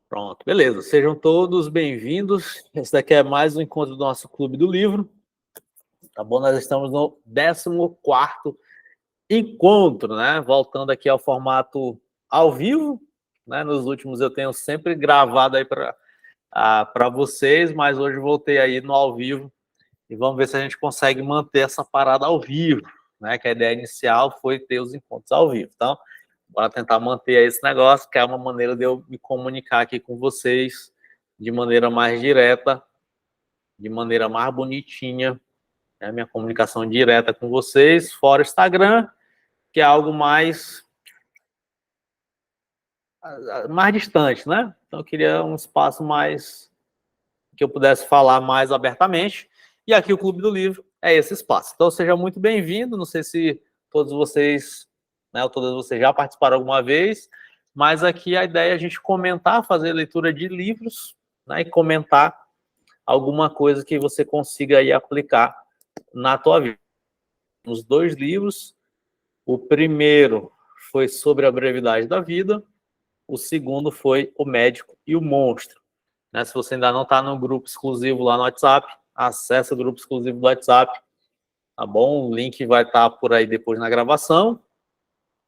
Pronto, beleza. Sejam todos bem-vindos. Esse daqui é mais um encontro do nosso Clube do Livro. Tá bom? Nós estamos no 14º encontro, né? Voltando aqui ao formato ao vivo, né? Nos últimos eu tenho sempre gravado aí para vocês, mas hoje voltei aí no ao vivo e vamos ver se a gente consegue manter essa parada ao vivo, né? Que a ideia inicial foi ter os encontros ao vivo. Então, bora tentar manter esse negócio, que é uma maneira de eu me comunicar aqui com vocês de maneira mais direta, de maneira mais bonitinha, né? Minha comunicação direta com vocês, fora o Instagram, que é algo mais distante, né? Então eu queria um espaço mais que eu pudesse falar mais abertamente. E aqui o Clube do Livro é esse espaço. Então seja muito bem-vindo. Não sei se todos vocês, né, ou todas vocês já participaram alguma vez, mas aqui a ideia é a gente comentar, fazer leitura de livros, né, e comentar alguma coisa que você consiga aí aplicar na tua vida. Os 2 livros, o primeiro foi sobre a brevidade da vida, o segundo foi O Médico e o Monstro. Né? Se você ainda não está no grupo exclusivo lá no WhatsApp, acesse o grupo exclusivo do WhatsApp, tá bom? O link vai estar por aí depois na gravação,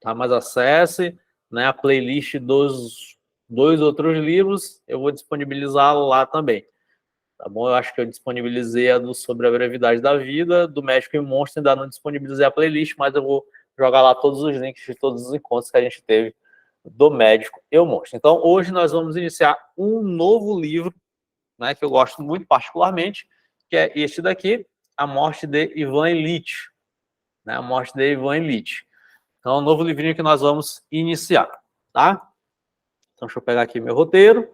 tá? Mas acesse, né? A playlist dos 2 outros livros, eu vou disponibilizar lá também, tá bom? Eu acho que eu disponibilizei a do Sobre a Brevidade da Vida, do Médico e o Monstro, ainda não disponibilizei a playlist, mas eu vou jogar lá todos os links de todos os encontros que a gente teve do Médico e o Monstro. Então, hoje nós vamos iniciar um novo livro, né, que eu gosto muito particularmente, que é este daqui, A Morte de Ivan Ilitch. Né, A Morte de Ivan Ilitch. Então, é um novo livrinho que nós vamos iniciar, tá? Então, deixa eu pegar aqui meu roteiro.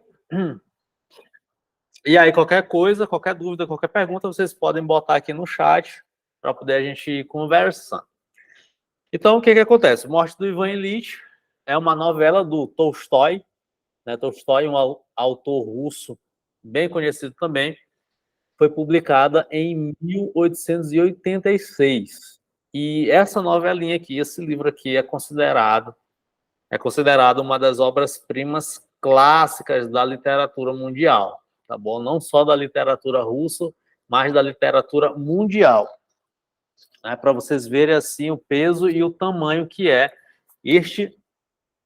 E aí, qualquer coisa, qualquer dúvida, qualquer pergunta, vocês podem botar aqui no chat para poder a gente ir conversando. Então, o que acontece? Morte do Ivan Ilitch é uma novela do Tolstói, né? Tolstói, um autor russo bem conhecido também, foi publicada em 1886. E essa novelinha aqui, esse livro aqui é considerado uma das obras-primas clássicas da literatura mundial, tá bom? Não só da literatura russa, mas da literatura mundial. Né? Para vocês verem assim o peso e o tamanho que é este,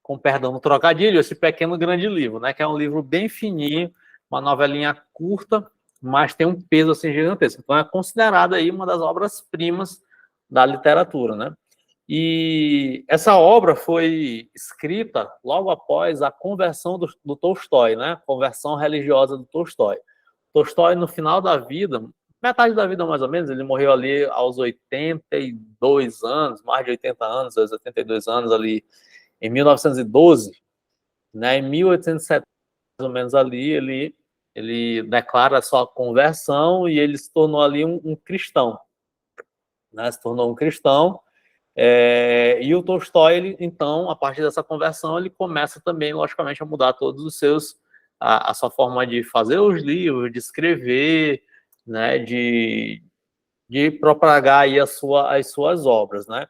com perdão no trocadilho, esse pequeno grande livro, né? Que é um livro bem fininho, uma novelinha curta, mas tem um peso assim gigantesco. Então é considerada aí uma das obras-primas da literatura, né? E essa obra foi escrita logo após a conversão do Tolstói, né? A conversão religiosa do Tolstói. Tolstói, no final da vida, metade da vida mais ou menos, ele morreu ali aos 82 anos, mais de 80 anos, aos 82 anos ali, em 1912, né? Em 1870, mais ou menos ali, ele declara a sua conversão e ele se tornou ali um cristão, né? Se tornou um cristão. E o Tolstói, ele, então, a partir dessa conversão, ele começa também, logicamente, a mudar todos os seus, a sua forma de fazer os livros, de escrever, né, de propagar aí as suas obras, né?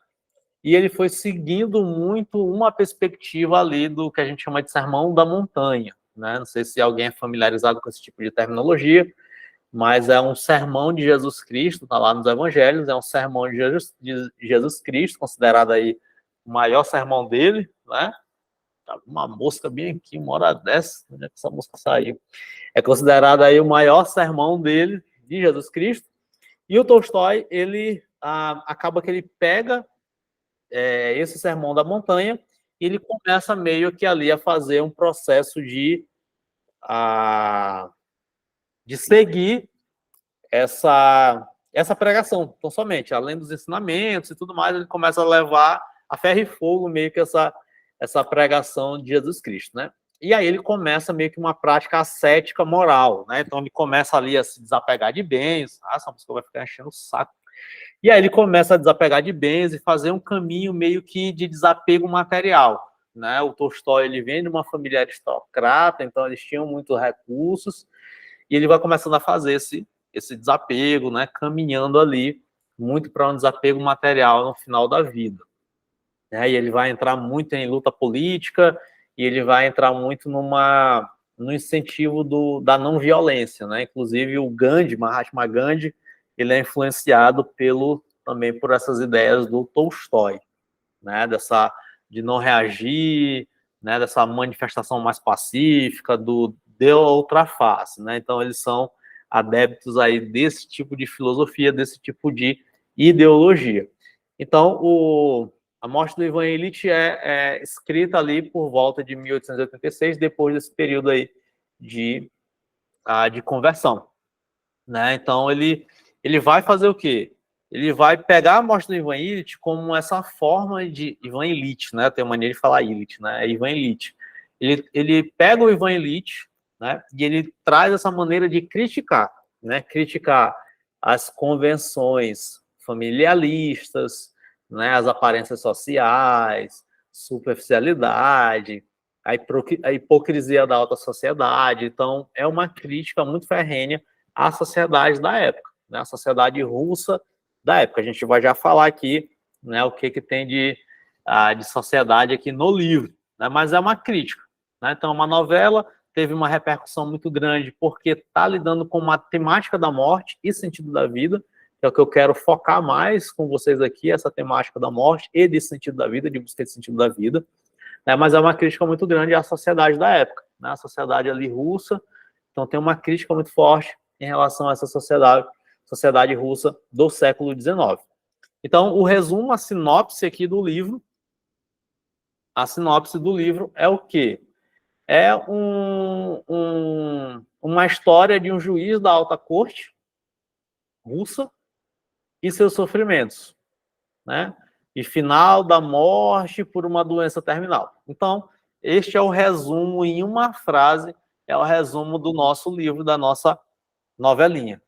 E ele foi seguindo muito uma perspectiva ali do que a gente chama de Sermão da Montanha, né? Não sei se alguém é familiarizado com esse tipo de terminologia, mas é um sermão de Jesus Cristo, está lá nos Evangelhos, é um sermão de Jesus Cristo, considerado aí o maior sermão dele, né? Tá uma mosca bem aqui, uma hora dessa, onde é que essa mosca saiu? É considerado aí o maior sermão dele, de Jesus Cristo, e o Tolstói, ele acaba que ele pega esse sermão da montanha e ele começa meio que ali a fazer um processo de seguir essa pregação. Então, somente, além dos ensinamentos e tudo mais, ele começa a levar a ferro e fogo meio que essa pregação de Jesus Cristo, né? E aí ele começa meio que uma prática ascética moral, né? Então ele começa ali a se desapegar de bens. Essa música vai ficar enchendo o saco. E aí ele começa a desapegar de bens e fazer um caminho meio que de desapego material, né? O Tolstói, ele vem de uma família aristocrata, então eles tinham muitos recursos, e ele vai começando a fazer esse desapego, né? Caminhando ali muito para um desapego material no final da vida. E ele vai entrar muito em luta política, e ele vai entrar muito no incentivo da não violência, né? Inclusive o Gandhi, Mahatma Gandhi, ele é influenciado também por essas ideias do Tolstói, né? De não reagir, né? Dessa manifestação mais pacífica, deu outra face, né? Então eles são adeptos aí desse tipo de filosofia, desse tipo de ideologia. Então, a Morte do Ivan Ilitch é escrita ali por volta de 1886, depois desse período aí de conversão, né? Então, ele vai fazer o quê? Ele vai pegar a Morte do Ivan Ilitch como essa forma de... Ivan Ilitch, né? Eu tenho mania de falar Ilitch, né? É Ivan Ilitch. Ele pega o Ivan Ilitch, né? E ele traz essa maneira de criticar, né? Criticar as convenções familiaristas, né? As aparências sociais, superficialidade, a hipocrisia da alta sociedade. Então, é uma crítica muito ferrenha à sociedade da época, né? A sociedade russa da época. A gente vai já falar aqui, né? O que tem de sociedade aqui no livro, né? Mas é uma crítica, né? Então, uma novela teve uma repercussão muito grande porque está lidando com uma temática da morte e sentido da vida, que é o que eu quero focar mais com vocês aqui, essa temática da morte e desse sentido da vida, de busca de sentido da vida, né? Mas é uma crítica muito grande à sociedade da época, né? A sociedade ali russa, então tem uma crítica muito forte em relação a essa sociedade russa do século XIX. Então, o resumo, a sinopse aqui do livro, a sinopse do livro é o quê? É uma história de um juiz da alta corte russa e seus sofrimentos, né? E final da morte por uma doença terminal. Então, este é o resumo em uma frase, é o resumo do nosso livro, da nossa novelinha,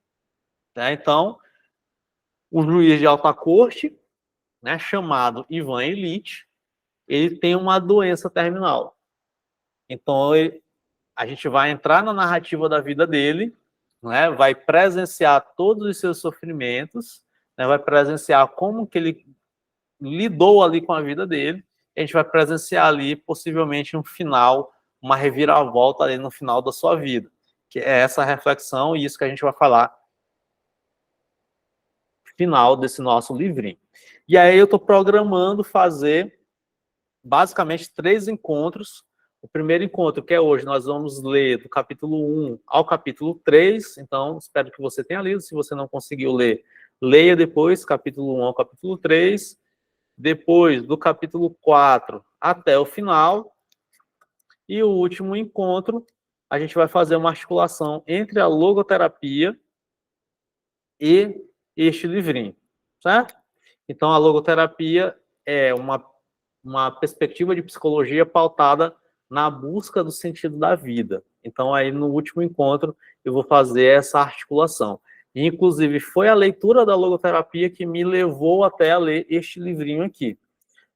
né? Então, o juiz de alta corte, né, chamado Ivan Ilitch, ele tem uma doença terminal. Então, a gente vai entrar na narrativa da vida dele, né, vai presenciar todos os seus sofrimentos, né, vai presenciar como que ele lidou ali com a vida dele, e a gente vai presenciar ali, possivelmente, um final, uma reviravolta ali no final da sua vida, que é essa reflexão e isso que a gente vai falar no final desse nosso livrinho. E aí eu estou programando fazer, basicamente, 3 encontros. O primeiro encontro, que é hoje, nós vamos ler do capítulo 1 ao capítulo 3, então espero que você tenha lido. Se você não conseguiu ler, leia depois, capítulo 1 ao capítulo 3, depois do capítulo 4 até o final, e o último encontro, a gente vai fazer uma articulação entre a logoterapia e este livrinho, certo? Então, a logoterapia é uma perspectiva de psicologia pautada na busca do sentido da vida. Então, aí no último encontro, eu vou fazer essa articulação. E, inclusive, foi a leitura da logoterapia que me levou até a ler este livrinho aqui.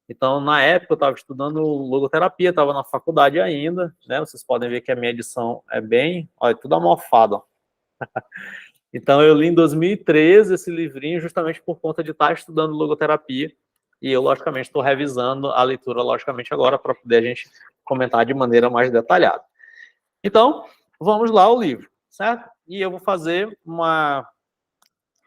Então, na época, eu estava estudando logoterapia, estava na faculdade ainda, né? Vocês podem ver que a minha edição é bem... Olha, tudo amorfado, ó. Então, eu li em 2013 esse livrinho justamente por conta de estar estudando logoterapia, e eu, logicamente, estou revisando a leitura, logicamente, agora, para poder a gente comentar de maneira mais detalhada. Então, vamos lá ao livro, certo? E eu vou fazer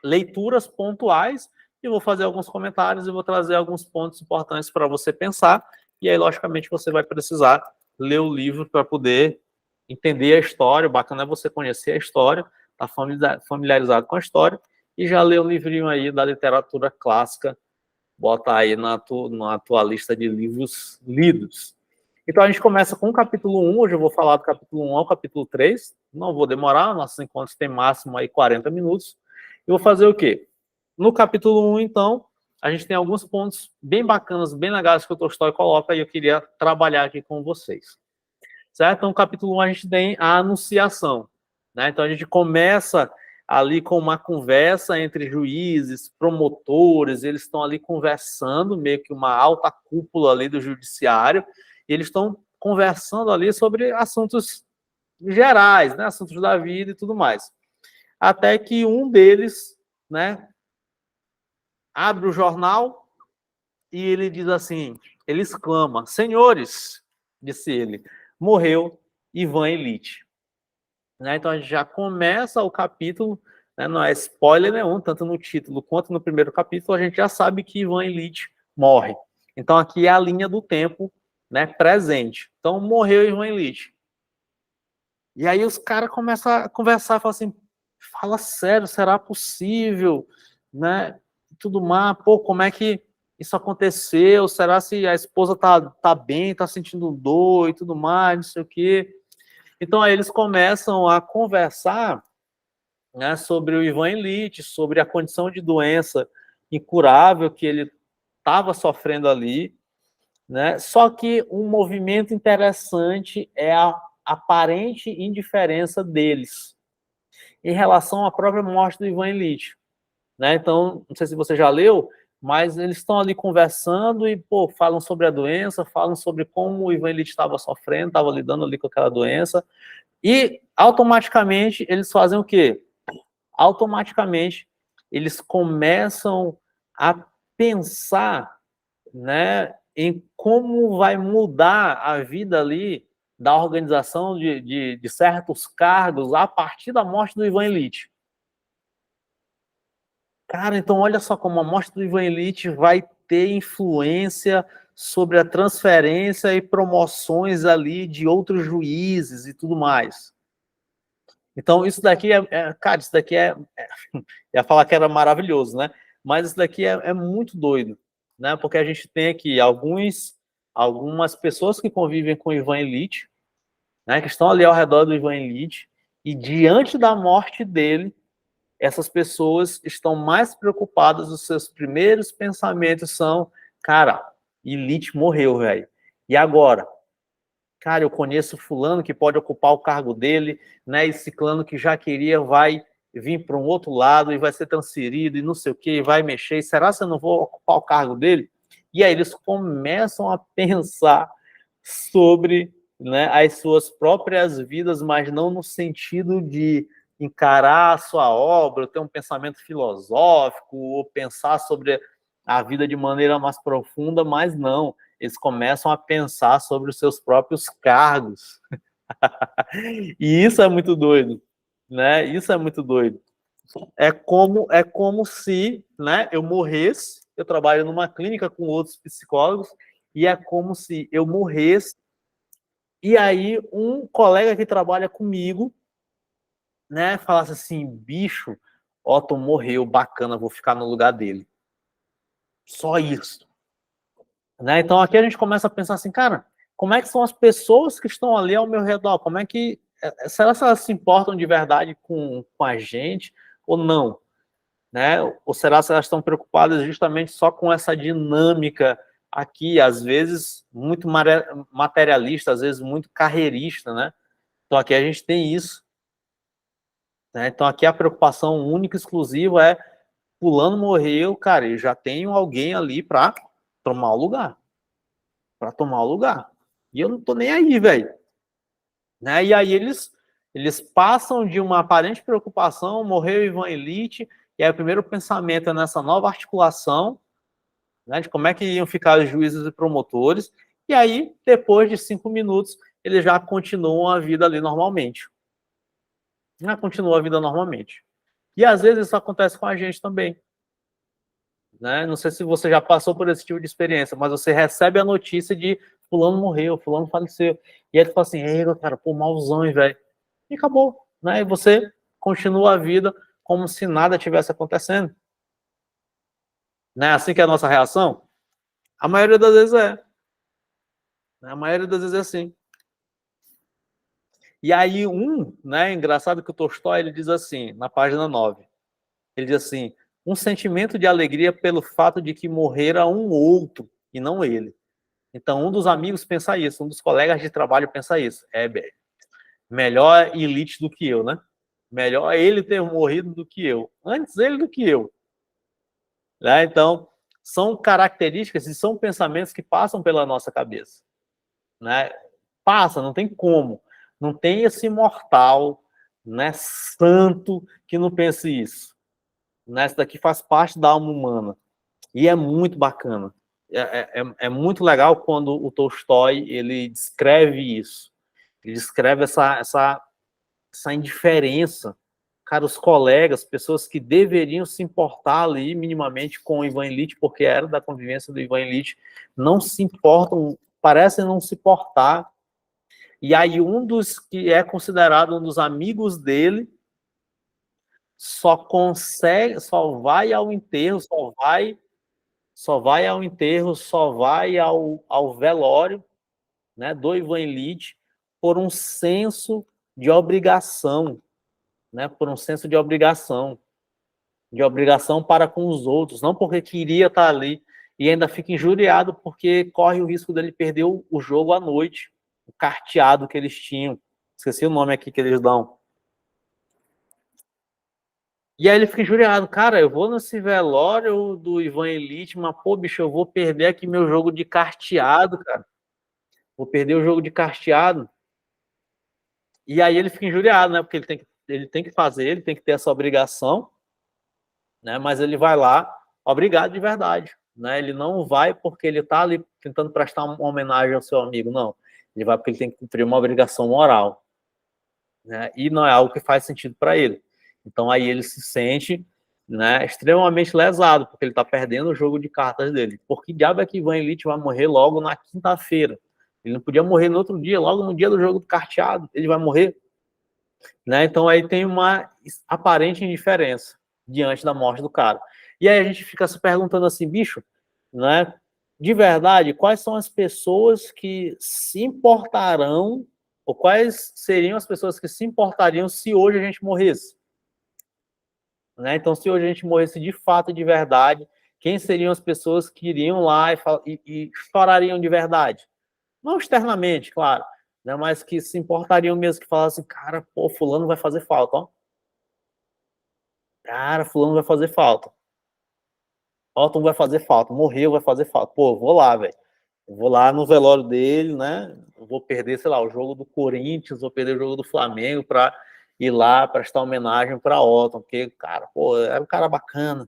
leituras pontuais, e vou fazer alguns comentários, e vou trazer alguns pontos importantes para você pensar, e aí, logicamente, você vai precisar ler o livro para poder entender a história. O bacana é você conhecer a história, estar familiarizado com a história, e já ler um livrinho aí da literatura clássica, bota aí na tua lista de livros lidos. Então, a gente começa com o capítulo 1, hoje eu vou falar do capítulo 1 ao capítulo 3, não vou demorar, nossos encontros têm máximo aí 40 minutos. Eu vou fazer o quê? No capítulo 1, então, a gente tem alguns pontos bem bacanas, bem legais que o Tolstói coloca, e eu queria trabalhar aqui com vocês. Certo? Então, no capítulo 1, a gente tem a anunciação, né? Então, a gente começa ali com uma conversa entre juízes, promotores, eles estão ali conversando, meio que uma alta cúpula ali do judiciário, e eles estão conversando ali sobre assuntos gerais, né? Assuntos da vida e tudo mais. Até que um deles, né, abre o jornal e ele diz assim, ele exclama, senhores, disse ele, morreu Ivan Ilitch. Né? Então a gente já começa o capítulo, né? Não é spoiler nenhum, tanto no título quanto no primeiro capítulo, a gente já sabe que Ivan Ilitch morre. Então aqui é a linha do tempo, né, presente. Então morreu Ivan Ilitch. E aí os caras começam a conversar, falam assim, fala sério, será possível, né? Tudo mais, pô, como é que isso aconteceu? Será se a esposa tá bem, tá sentindo dor e tudo mais, não sei o quê. Então aí eles começam a conversar, né, sobre o Ivan Ilitch, sobre a condição de doença incurável que ele estava sofrendo ali, né? Só que um movimento interessante é a aparente indiferença deles em relação à própria morte do Ivan Ilitch, né? Então, não sei se você já leu, mas eles estão ali conversando e, pô, falam sobre a doença, falam sobre como o Ivan Ilitch estava sofrendo, estava lidando ali com aquela doença, e automaticamente eles fazem o quê? Automaticamente eles começam a pensar, né, em como vai mudar a vida ali da organização de certos cargos a partir da morte do Ivan Ilitch. Cara, então olha só como a morte do Ivan Ilitch vai ter influência sobre a transferência e promoções ali de outros juízes e tudo mais. Então, isso daqui cara, isso daqui ia falar que era maravilhoso, né? Mas isso daqui é muito doido, né? Porque a gente tem aqui algumas pessoas que convivem com o Ivan Ilitch, né? Que estão ali ao redor do Ivan Ilitch, e diante da morte dele, essas pessoas estão mais preocupadas, os seus primeiros pensamentos são, cara, Ilitch morreu, velho. E agora? Cara, eu conheço fulano que pode ocupar o cargo dele, né? E ciclano que já queria vai vir para um outro lado e vai ser transferido e não sei o que, vai mexer. E será que eu não vou ocupar o cargo dele? E aí eles começam a pensar sobre, né, as suas próprias vidas, mas não no sentido de encarar a sua obra, ter um pensamento filosófico ou pensar sobre a vida de maneira mais profunda, mas não, eles começam a pensar sobre os seus próprios cargos. E isso é muito doido, né? Isso é muito doido. É como se, né, eu morresse, eu trabalho numa clínica com outros psicólogos, e é como se eu morresse, e aí um colega que trabalha comigo, né, falasse assim, bicho, Otton morreu, bacana, vou ficar no lugar dele. Só isso. Né? Então aqui a gente começa a pensar assim, cara, como é que são as pessoas que estão ali ao meu redor? Como é que. Será que elas se importam de verdade com a gente ou não? Né? Ou será que elas estão preocupadas justamente só com essa dinâmica aqui, às vezes muito materialista, às vezes muito carreirista, né? Então aqui a gente tem isso. Né? Então aqui a preocupação única, exclusiva é fulano morreu, cara, eu já tenho alguém ali para tomar o lugar. Para tomar o lugar. E eu não tô nem aí, velho. Né? E aí eles passam de uma aparente preocupação, morreu Ivan Ilitch, e aí o primeiro pensamento é nessa nova articulação, né, de como é que iam ficar os juízes e promotores, e aí, depois de 5 minutos, eles já continuam a vida ali normalmente. Já continuam a vida normalmente. E às vezes isso acontece com a gente também. Né? Não sei se você já passou por esse tipo de experiência, mas você recebe a notícia de fulano morreu, fulano faleceu. E aí tu fala assim, ei, cara, pô, malzão, velho. E acabou. Né? E você continua a vida como se nada tivesse acontecendo. Não é assim que é a nossa reação? A maioria das vezes é. A maioria das vezes é assim. E aí né, engraçado que o Tolstói, ele diz assim, na página 9, ele diz assim, um sentimento de alegria pelo fato de que morrera um outro, e não ele. Então, um dos amigos pensa isso, um dos colegas de trabalho pensa isso. Melhor Ilitch do que eu, né? Melhor ele ter morrido do que eu. Antes ele do que eu. Né? Então, são características e são pensamentos que passam pela nossa cabeça. Né? Passa, não tem como. Não tem esse mortal, né, santo que não pense isso. Né? Isso daqui faz parte da alma humana. E é muito bacana. É muito legal quando o Tolstói ele descreve isso. Ele descreve essa indiferença. Cara, os colegas, pessoas que deveriam se importar ali minimamente com o Ivan Ilitch, porque era da convivência do Ivan Ilitch, não se importam, parecem não se importar. E aí um dos que é considerado um dos amigos dele só vai ao enterro, só vai ao velório, né, do Ivan Ilitch por um senso de obrigação, né, por um senso de obrigação para com os outros, não porque queria estar ali, e ainda fica injuriado porque corre o risco dele perder o jogo à noite, o carteado que eles tinham. Esqueci o nome aqui que eles dão. E aí ele fica injuriado. Cara, eu vou nesse velório do Ivan Ilitch, mas, pô, bicho, eu vou perder aqui meu jogo de carteado, cara. Vou perder o jogo de carteado. E aí ele fica injuriado, né? Porque ele tem que fazer, ele tem que ter essa obrigação, né? Mas ele vai lá, obrigado de verdade, né? Ele não vai porque ele tá ali tentando prestar uma homenagem ao seu amigo, não. Ele vai porque ele tem que cumprir uma obrigação moral, né? E não é algo que faz sentido para ele. Então aí ele se sente, né, extremamente lesado, porque ele está perdendo o jogo de cartas dele. Por que diabo é que Ivan Ilitch vai morrer logo na quinta-feira? Ele não podia morrer no outro dia, logo no dia do jogo do carteado, ele vai morrer, né? Então aí tem uma aparente indiferença diante da morte do cara. E aí a gente fica se perguntando assim, bicho, né? De verdade, quais são as pessoas que se importarão, ou quais seriam as pessoas que se importariam se hoje a gente morresse? Né? Então, se hoje a gente morresse de fato e de verdade, quem seriam as pessoas que iriam lá e chorariam de verdade? Não externamente, claro, né? Mas que se importariam mesmo, que falassem, cara, pô, fulano vai fazer falta, ó. Cara, fulano vai fazer falta. Otton vai fazer falta, morreu, vai fazer falta. Pô, vou lá, velho. Vou lá no velório dele, né? Vou perder, sei lá, o jogo do Corinthians, vou perder o jogo do Flamengo para ir lá prestar homenagem para Otton, porque, cara, pô, era um cara bacana,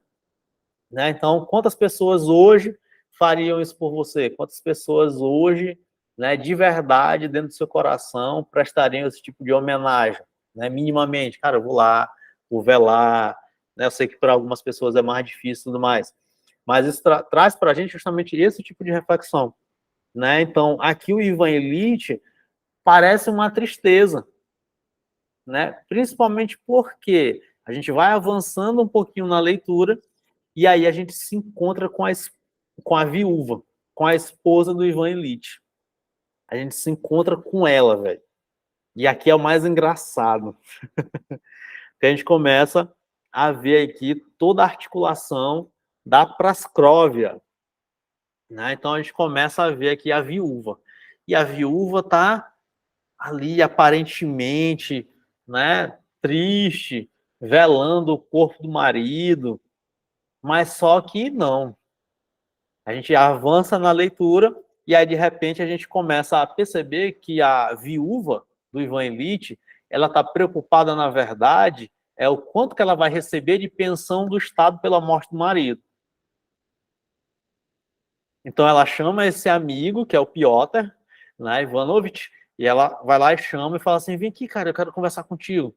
né? Então, quantas pessoas hoje fariam isso por você? Quantas pessoas hoje, né, de verdade, dentro do seu coração, prestariam esse tipo de homenagem, né? Minimamente, cara, eu vou lá, vou velar, né? Eu sei que para algumas pessoas é mais difícil e tudo mais, mas isso traz para a gente justamente esse tipo de reflexão, né? Então, aqui o Ivan Ilitch parece uma tristeza, né? Principalmente porque a gente vai avançando um pouquinho na leitura e aí a gente se encontra com a viúva, com a esposa do Ivan Ilitch. A gente se encontra com ela, velho. E aqui é o mais engraçado. Que a gente começa a ver aqui toda a articulação da Prascóvia, né? Então a gente começa a ver aqui a viúva. E a viúva tá ali aparentemente, né, triste, velando o corpo do marido, mas só que não. A gente avança na leitura e aí de repente a gente começa a perceber que a viúva do Ivan Ilitch, ela está preocupada na verdade é o quanto que ela vai receber de pensão do Estado pela morte do marido. Então ela chama esse amigo, que é o Piotr, né, Ivanovich, e ela vai lá e chama e fala assim, vem aqui, cara, eu quero conversar contigo.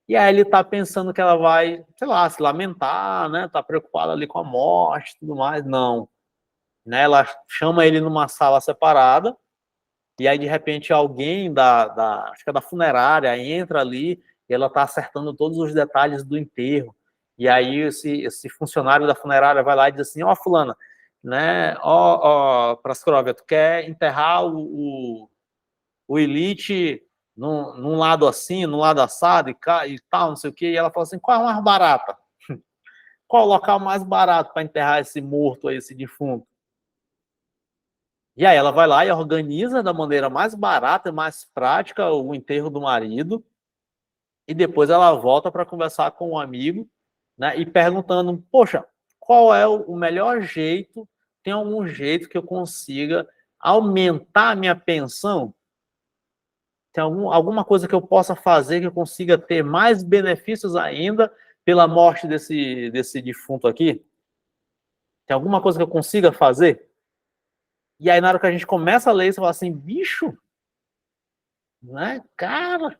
E aí ele tá pensando que ela vai, sei lá, se lamentar, né, tá preocupada ali com a morte e tudo mais. Não. Né, ela chama ele numa sala separada, e aí de repente alguém acho que é da funerária, entra ali, e ela tá acertando todos os detalhes do enterro. E aí esse funcionário da funerária vai lá e diz assim, ó, fulana, né, ó, Prascóvia, tu quer enterrar o Ilitch num lado assim, num lado assado e tal, não sei o quê, e ela fala assim, qual é a mais barata? Qual é o local mais barato para enterrar esse morto aí, esse defunto? E aí ela vai lá e organiza da maneira mais barata e mais prática o enterro do marido, e depois ela volta para conversar com um amigo, né, e perguntando, poxa, qual é o melhor jeito, tem algum jeito que eu consiga aumentar a minha pensão? Tem alguma coisa que eu possa fazer que eu consiga ter mais benefícios ainda pela morte desse defunto aqui? Tem alguma coisa que eu consiga fazer? E aí, na hora que a gente começa a ler, você fala assim, bicho, né? Cara,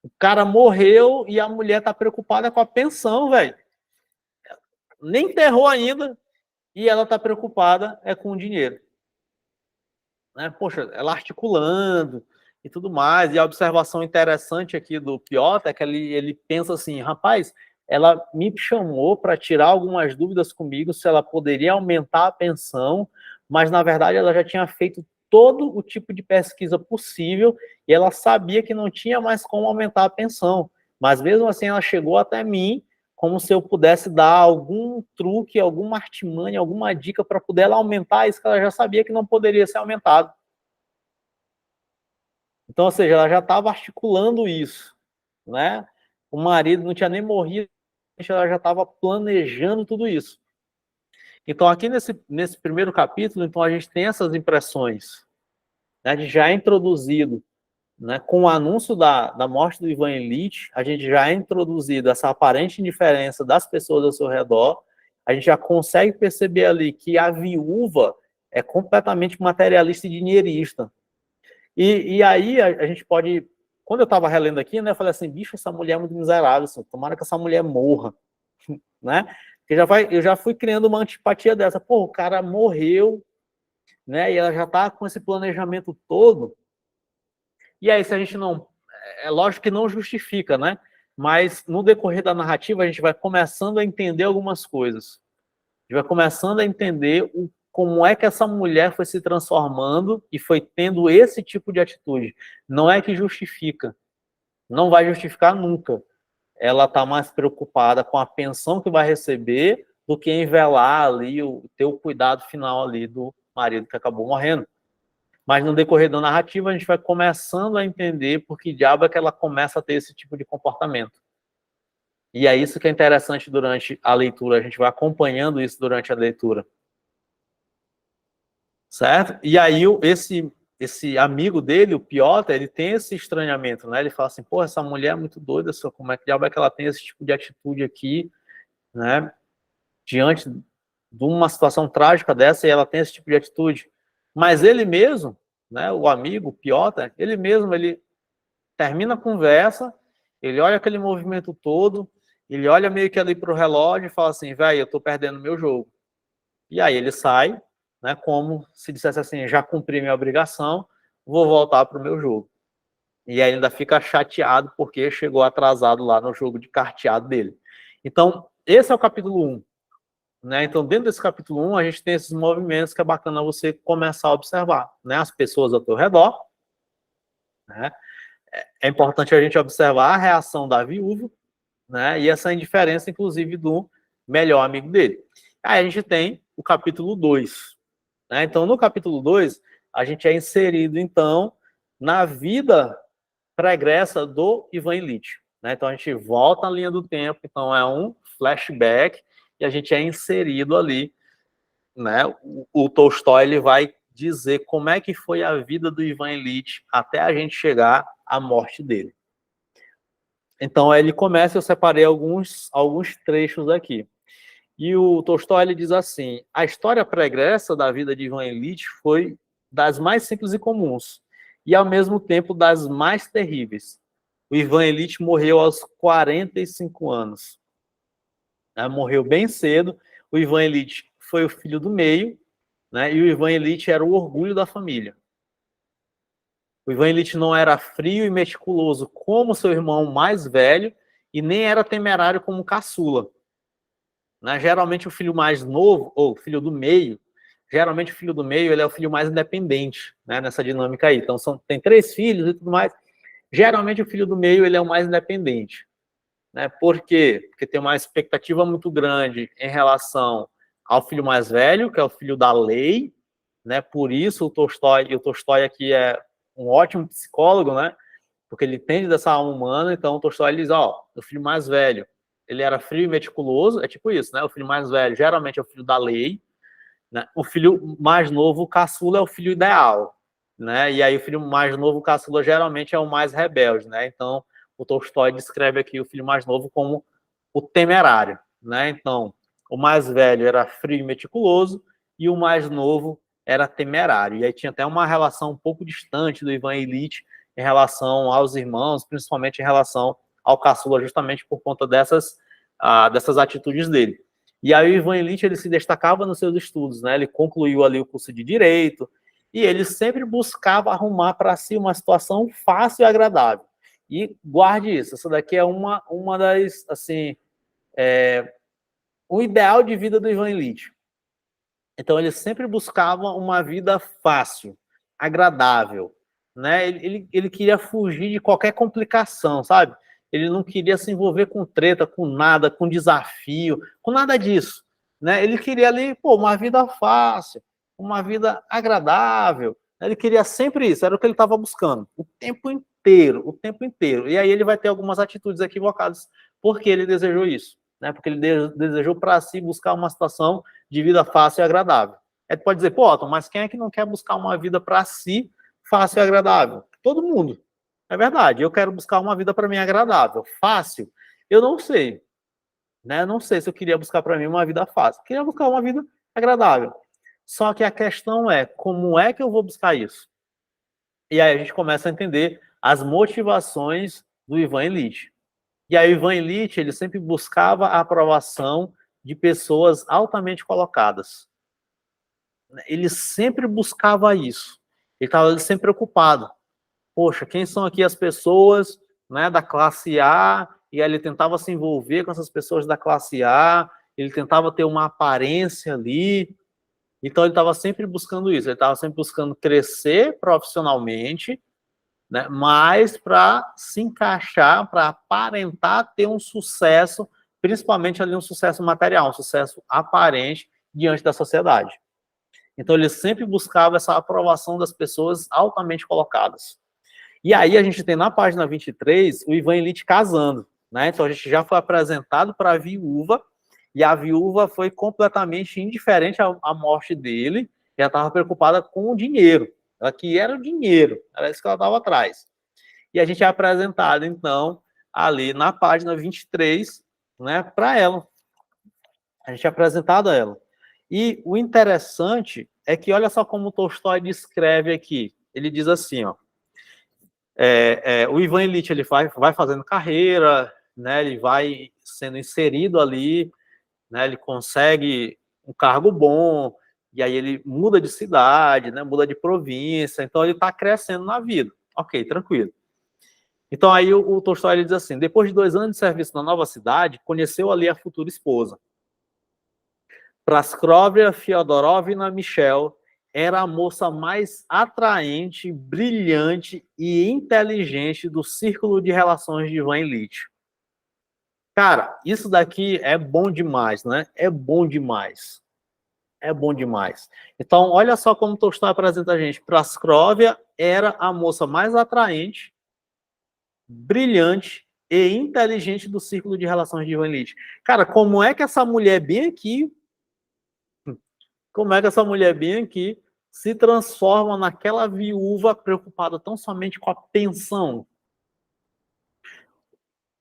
o cara morreu e a mulher tá preocupada com a pensão, velho. Nem enterrou ainda e ela tá preocupada com o dinheiro. Né? Poxa, ela articulando e tudo mais. E a observação interessante aqui do Piotr é que ele pensa assim, rapaz, ela me chamou para tirar algumas dúvidas comigo se ela poderia aumentar a pensão, mas na verdade ela já tinha feito todo o tipo de pesquisa possível e ela sabia que não tinha mais como aumentar a pensão. Mas mesmo assim ela chegou até mim como se eu pudesse dar algum truque, alguma artimanha, alguma dica para poder ela aumentar isso que ela já sabia que não poderia ser aumentado. Então, ou seja, ela já estava articulando isso, né? O marido não tinha nem morrido, ela já estava planejando tudo isso. Então, aqui nesse primeiro capítulo, então, a gente tem essas impressões, né, de já introduzido, né, com o anúncio da morte do Ivan Ilitch, a gente já é introduzido essa aparente indiferença das pessoas ao seu redor, a gente já consegue perceber ali que a viúva é completamente materialista e dinheirista. E aí a gente pode... Quando eu estava relendo aqui, né, eu falei assim, bicho, essa mulher é muito miserável, assim, tomara que essa mulher morra, né? Eu já fui criando uma antipatia dessa. Pô, o cara morreu, né? E ela já está com esse planejamento todo. E aí, se a gente não... É lógico que não justifica, né? Mas no decorrer da narrativa, a gente vai começando a entender algumas coisas. A gente vai começando a entender como é que essa mulher foi se transformando e foi tendo esse tipo de atitude. Não é que justifica. Não vai justificar nunca. Ela está mais preocupada com a pensão que vai receber do que em velar ali, ter o cuidado final ali do marido que acabou morrendo. Mas no decorrer da narrativa, a gente vai começando a entender por que diabo é que ela começa a ter esse tipo de comportamento. E é isso que é interessante durante a leitura, a gente vai acompanhando isso durante a leitura. Certo? E aí esse amigo dele, o Piotr, ele tem esse estranhamento, né? Ele fala assim, pô, essa mulher é muito doida, como é que diabo é que ela tem esse tipo de atitude aqui, né? Diante de uma situação trágica dessa, e ela tem esse tipo de atitude. Mas ele mesmo, né, o amigo, o Piotr, ele mesmo, ele termina a conversa, ele olha aquele movimento todo, ele olha meio que ali para o relógio e fala assim, velho, eu tô perdendo meu jogo. E aí ele sai, né, como se dissesse assim, já cumpri minha obrigação, vou voltar para o meu jogo. E aí ainda fica chateado porque chegou atrasado lá no jogo de carteado dele. Então, esse é o capítulo 1. Né? Então, dentro desse capítulo 1, a gente tem esses movimentos que é bacana você começar a observar. Né? As pessoas ao teu redor. Né? É importante a gente observar a reação da viúva, né? E essa indiferença, inclusive, do melhor amigo dele. Aí a gente tem o capítulo 2. Né? Então, no capítulo 2, a gente é inserido, então, na vida pregressa do Ivan Ilitch. Né? Então, a gente volta à linha do tempo, então é um flashback, e a gente é inserido ali. Né? O Tolstói ele vai dizer como é que foi a vida do Ivan Ilitch até a gente chegar à morte dele. Então, ele começa, eu separei alguns trechos aqui. E o Tolstói ele diz assim, a história pregressa da vida de Ivan Ilitch foi das mais simples e comuns, e ao mesmo tempo das mais terríveis. O Ivan Ilitch morreu aos 45 anos. Morreu bem cedo. O Ivan Ilitch foi o filho do meio, né? E o Ivan Ilitch era o orgulho da família. O Ivan Ilitch não era frio e meticuloso como seu irmão mais velho e nem era temerário como caçula. Né? Geralmente o filho mais novo, ou filho do meio, geralmente o filho do meio ele é o filho mais independente, né? Nessa dinâmica aí. Então tem 3 filhos e tudo mais. Geralmente o filho do meio ele é o mais independente. Né? Por quê? Porque tem uma expectativa muito grande em relação ao filho mais velho, que é o filho da lei, né? Por isso o Tolstói aqui é um ótimo psicólogo, né? Porque ele entende dessa alma humana, então o Tolstói diz, ó, o filho mais velho, ele era frio e meticuloso, é tipo isso, né? O filho mais velho geralmente é o filho da lei, né? O filho mais novo, o caçula, é o filho ideal, né? E aí o filho mais novo, o caçula, geralmente é o mais rebelde, né? Então o Tolstói descreve aqui o filho mais novo como o temerário, né? Então, O mais velho era frio e meticuloso, e o mais novo era temerário. E aí tinha até uma relação um pouco distante do Ivan Ilitch em relação aos irmãos, principalmente em relação ao caçula, justamente por conta dessas atitudes dele. E aí o Ivan Ilitch, ele se destacava nos seus estudos, né? Ele concluiu ali o curso de Direito, e ele sempre buscava arrumar para si uma situação fácil e agradável. E guarde isso, essa daqui é uma das, assim, o ideal de vida do Ivan Ilitch. Então, ele sempre buscava uma vida fácil, agradável, né? Ele queria fugir de qualquer complicação, sabe? Ele não queria se envolver com treta, com nada, com desafio, com nada disso, né? Ele queria ali, pô, uma vida fácil, uma vida agradável. Ele queria sempre isso, era o que ele estava buscando, o tempo inteiro, o tempo inteiro. E aí ele vai ter algumas atitudes equivocadas porque ele desejou isso, né? Porque ele desejou para si buscar uma situação de vida fácil e agradável. Aí tu pode dizer, pô, Otton, mas quem é que não quer buscar uma vida para si fácil e agradável? Todo mundo. É verdade, eu quero buscar uma vida para mim agradável. Fácil? Eu não sei. Né? Eu não sei se eu queria buscar para mim uma vida fácil. Eu queria buscar uma vida agradável. Só que a questão é, como é que eu vou buscar isso? E aí a gente começa a entender as motivações do Ivan Ilitch. E aí o Ivan Ilitch, ele sempre buscava a aprovação de pessoas altamente colocadas. Ele sempre buscava isso. Ele estava sempre preocupado. Poxa, quem são aqui as pessoas, né, da classe A? E aí ele tentava se envolver com essas pessoas da classe A, ele tentava ter uma aparência ali. Então ele estava sempre buscando isso, ele estava sempre buscando crescer profissionalmente, né, mas para se encaixar, para aparentar ter um sucesso, principalmente ali um sucesso material, um sucesso aparente diante da sociedade. Então ele sempre buscava essa aprovação das pessoas altamente colocadas. E aí a gente tem na página 23 o Ivan Ilitch casando, né? Então a gente já foi apresentado para a viúva, e a viúva foi completamente indiferente à morte dele, ela estava preocupada com o dinheiro. Ela queria era o dinheiro, era isso que ela estava atrás. E a gente é apresentado, então, ali na página 23, né, para ela. A gente é apresentado a ela. E o interessante é que, olha só como o Tolstói descreve aqui. Ele diz assim, ó, o Ivan Ilitch, ele vai fazendo carreira, né, ele vai sendo inserido ali, né, ele consegue um cargo bom, e aí ele muda de cidade, né, muda de província, então ele está crescendo na vida. Ok, tranquilo. Então aí o Tolstói ele diz assim, depois de 2 anos de serviço na nova cidade, conheceu ali a futura esposa. Praskrovia Fyodorovna Michel era a moça mais atraente, brilhante e inteligente do círculo de relações de Ivan Ilitch. Cara, isso daqui é bom demais, né? É bom demais. É bom demais. Então, olha só como Tolstói apresenta a gente. Praskrovia era a moça mais atraente, brilhante e inteligente do círculo de relações de Ivan Ilitch. Cara, como é que essa mulher bem aqui se transforma naquela viúva preocupada tão somente com a pensão?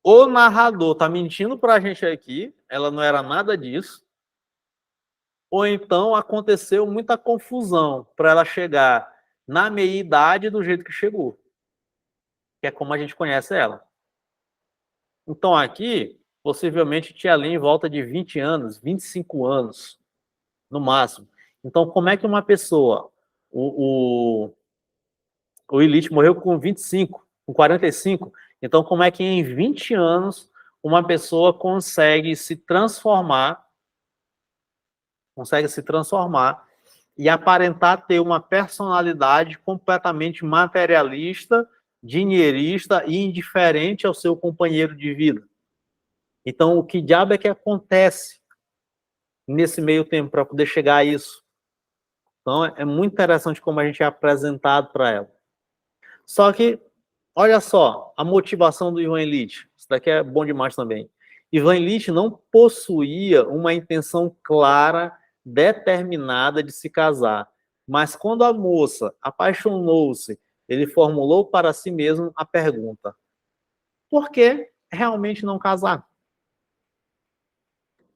O narrador está mentindo para a gente aqui, ela não era nada disso, ou então aconteceu muita confusão para ela chegar na meia-idade do jeito que chegou, que é como a gente conhece ela. Então aqui, possivelmente tinha ali em volta de 20 anos, 25 anos, no máximo. Então, como é que uma pessoa, o Ilitch morreu com 25, com 45. Então, como é que em 20 anos uma pessoa consegue se transformar e aparentar ter uma personalidade completamente materialista, dinheirista e indiferente ao seu companheiro de vida? Então, o que diabo é que acontece nesse meio tempo para poder chegar a isso? Então, é muito interessante como a gente é apresentado para ela. Só que, olha só, a motivação do Ivan Ilitch. Isso daqui é bom demais também. Ivan Ilitch não possuía uma intenção clara, determinada de se casar. Mas quando a moça apaixonou-se, ele formulou para si mesmo a pergunta: por que realmente não casar?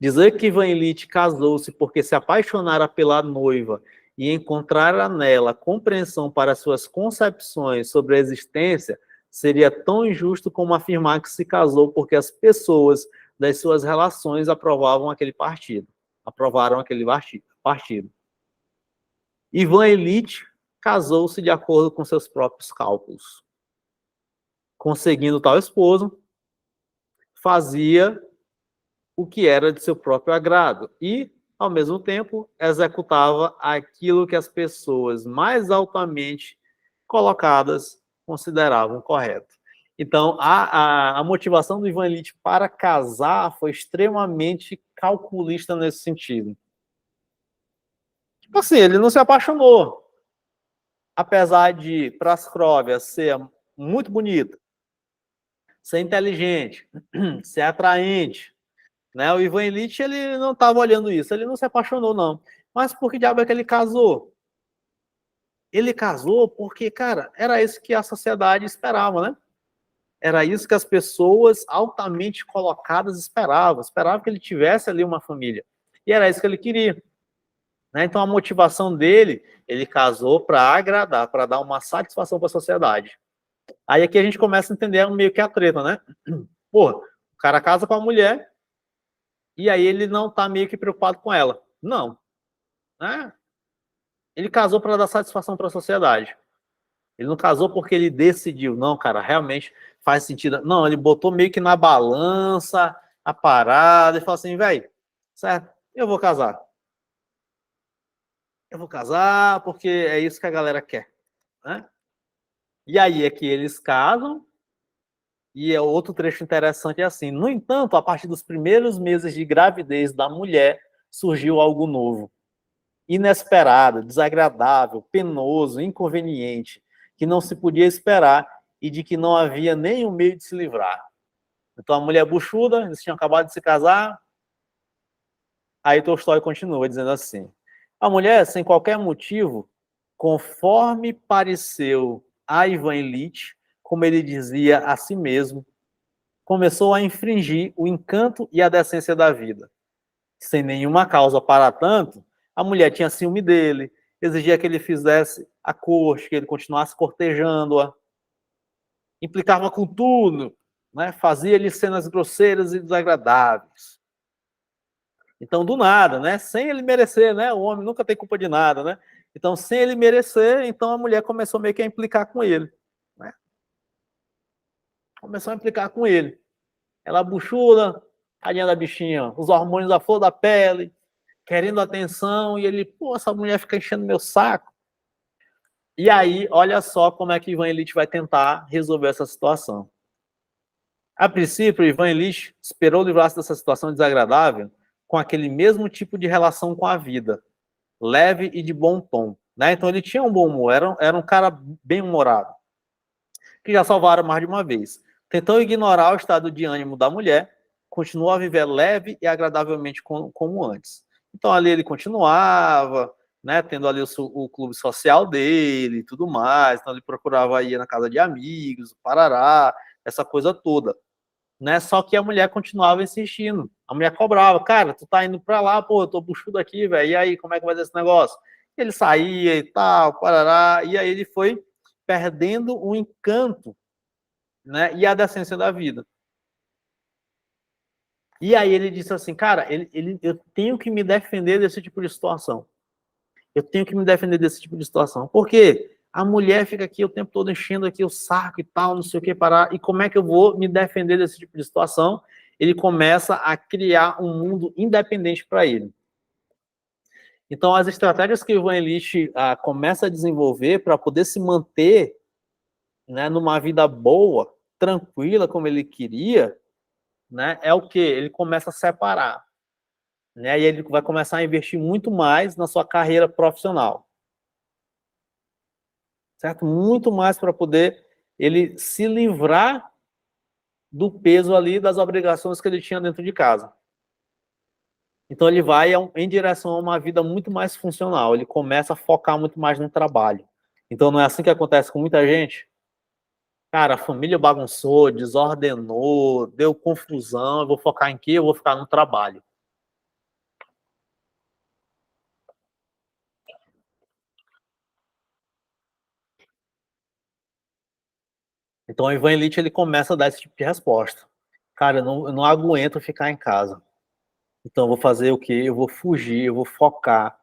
Dizer que Ivan Ilitch casou-se porque se apaixonara pela noiva e encontrara nela compreensão para suas concepções sobre a existência seria tão injusto como afirmar que se casou porque as pessoas das suas relações aprovaram aquele partido. Ivan Ilitch casou-se de acordo com seus próprios cálculos. Conseguindo tal esposo, fazia o que era de seu próprio agrado e, ao mesmo tempo, executava aquilo que as pessoas mais altamente colocadas consideravam correto. Então, a motivação do Ivan Ilitch para casar foi extremamente calculista nesse sentido. Tipo assim, ele não se apaixonou. Apesar de Praskovia ser muito bonita, ser inteligente, ser atraente, né? O Ivan Ilitch, ele não estava olhando isso, ele não se apaixonou, não. Mas por que diabo é que ele casou? Ele casou porque, cara, era isso que a sociedade esperava, né? Era isso que as pessoas altamente colocadas esperavam que ele tivesse ali uma família. E era isso que ele queria. Né? Então, a motivação dele, ele casou para agradar, para dar uma satisfação para a sociedade. Aí aqui a gente começa a entender meio que a treta, né? Porra, o cara casa com a mulher e aí ele não tá meio que preocupado com ela. Não. Né? Ele casou para dar satisfação para a sociedade. Ele não casou porque ele decidiu. Não, cara, realmente faz sentido. Não, ele botou meio que na balança a parada e falou assim, velho, certo, eu vou casar. Eu vou casar porque é isso que a galera quer. Né? E aí é que eles casam, e é outro trecho interessante é assim, no entanto, a partir dos primeiros meses de gravidez da mulher, surgiu algo novo, inesperado, desagradável, penoso, inconveniente, que não se podia esperar e de que não havia nenhum meio de se livrar. Então a mulher buchuda, eles tinham acabado de se casar, aí Tolstói continua dizendo assim, a mulher, sem qualquer motivo, conforme pareceu a Ivan Ilitch, como ele dizia a si mesmo, começou a infringir o encanto e a decência da vida. Sem nenhuma causa para tanto, a mulher tinha ciúme dele, exigia que ele fizesse a corte, que ele continuasse cortejando-a, implicava com tudo, né? Fazia-lhe cenas grosseiras e desagradáveis. Então, do nada, né? Sem ele merecer, né? O homem nunca tem culpa de nada, né? Então, sem ele merecer, então a mulher começou meio que a implicar com ele. Né? Começou a implicar com ele. Ela buchuda, tadinha da bichinha, os hormônios da flor da pele, querendo atenção, e ele, pô, essa mulher fica enchendo meu saco. E aí, olha só como é que Ivan Ilitch vai tentar resolver essa situação. A princípio, Ivan Ilitch esperou livrar-se dessa situação desagradável com aquele mesmo tipo de relação com a vida, leve e de bom tom. Né? Então ele tinha um bom humor, era um cara bem-humorado, que já salvaram mais de uma vez. Tentou ignorar o estado de ânimo da mulher, continuou a viver leve e agradavelmente como antes. Então ali ele continuava, né, tendo ali o clube social dele e tudo mais, então ele procurava ir na casa de amigos, parará, essa coisa toda. Né? Só que a mulher continuava insistindo. A mulher cobrava, cara, tu tá indo pra lá, pô, eu tô buchudo aqui, velho, e aí, como é que vai ser esse negócio? Ele saía e tal, parará, e aí ele foi perdendo o encanto, né, e a decência da vida. E aí ele disse assim, cara, eu tenho que me defender desse tipo de situação. Eu tenho que me defender desse tipo de situação. Por quê? A mulher fica aqui o tempo todo enchendo aqui o saco e tal, não sei o que, parar. E como é que eu vou me defender desse tipo de situação? Ele começa a criar um mundo independente para ele. Então, as estratégias que o Ivan Ilitch começa a desenvolver para poder se manter, né, numa vida boa, tranquila, como ele queria, né, é o que? Ele começa a separar. Né, e ele vai começar a investir muito mais na sua carreira profissional. Certo? Muito mais para poder ele se livrar do peso ali das obrigações que ele tinha dentro de casa. Então ele vai em direção a uma vida muito mais funcional, ele começa a focar muito mais no trabalho. Então não é assim que acontece com muita gente? Cara, a família bagunçou, desordenou, deu confusão, eu vou focar em quê? Eu vou ficar no trabalho. Então, o Ivan Illich, ele começa a dar esse tipo de resposta. Cara, eu não aguento ficar em casa. Então, eu vou fazer o quê? Eu vou fugir, eu vou focar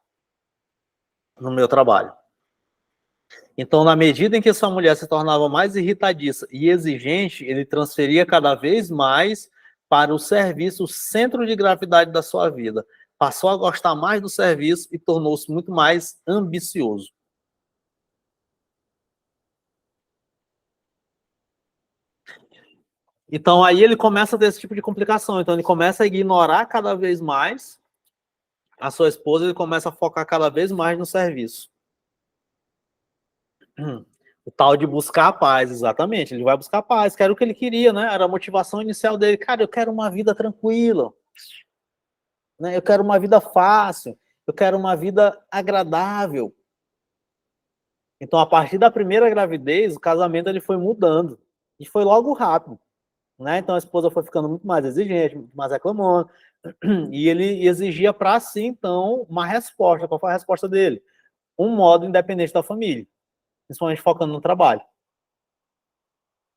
no meu trabalho. Então, na medida em que sua mulher se tornava mais irritadiça e exigente, ele transferia cada vez mais para o serviço, o centro de gravidade da sua vida. Passou a gostar mais do serviço e tornou-se muito mais ambicioso. Então, aí ele começa a ter esse tipo de complicação. Então, ele começa a ignorar cada vez mais a sua esposa, ele começa a focar cada vez mais no serviço. O tal de buscar a paz, exatamente. Ele vai buscar a paz, que era o que ele queria, né? Era a motivação inicial dele. Cara, eu quero uma vida tranquila, né? Eu quero uma vida fácil, eu quero uma vida agradável. Então, a partir da primeira gravidez, o casamento ele foi mudando. E foi logo rápido, né? Então, a esposa foi ficando muito mais exigente, muito mais reclamona. E ele exigia para si, então, uma resposta. Qual foi a resposta dele? Um modo independente da família, principalmente focando no trabalho.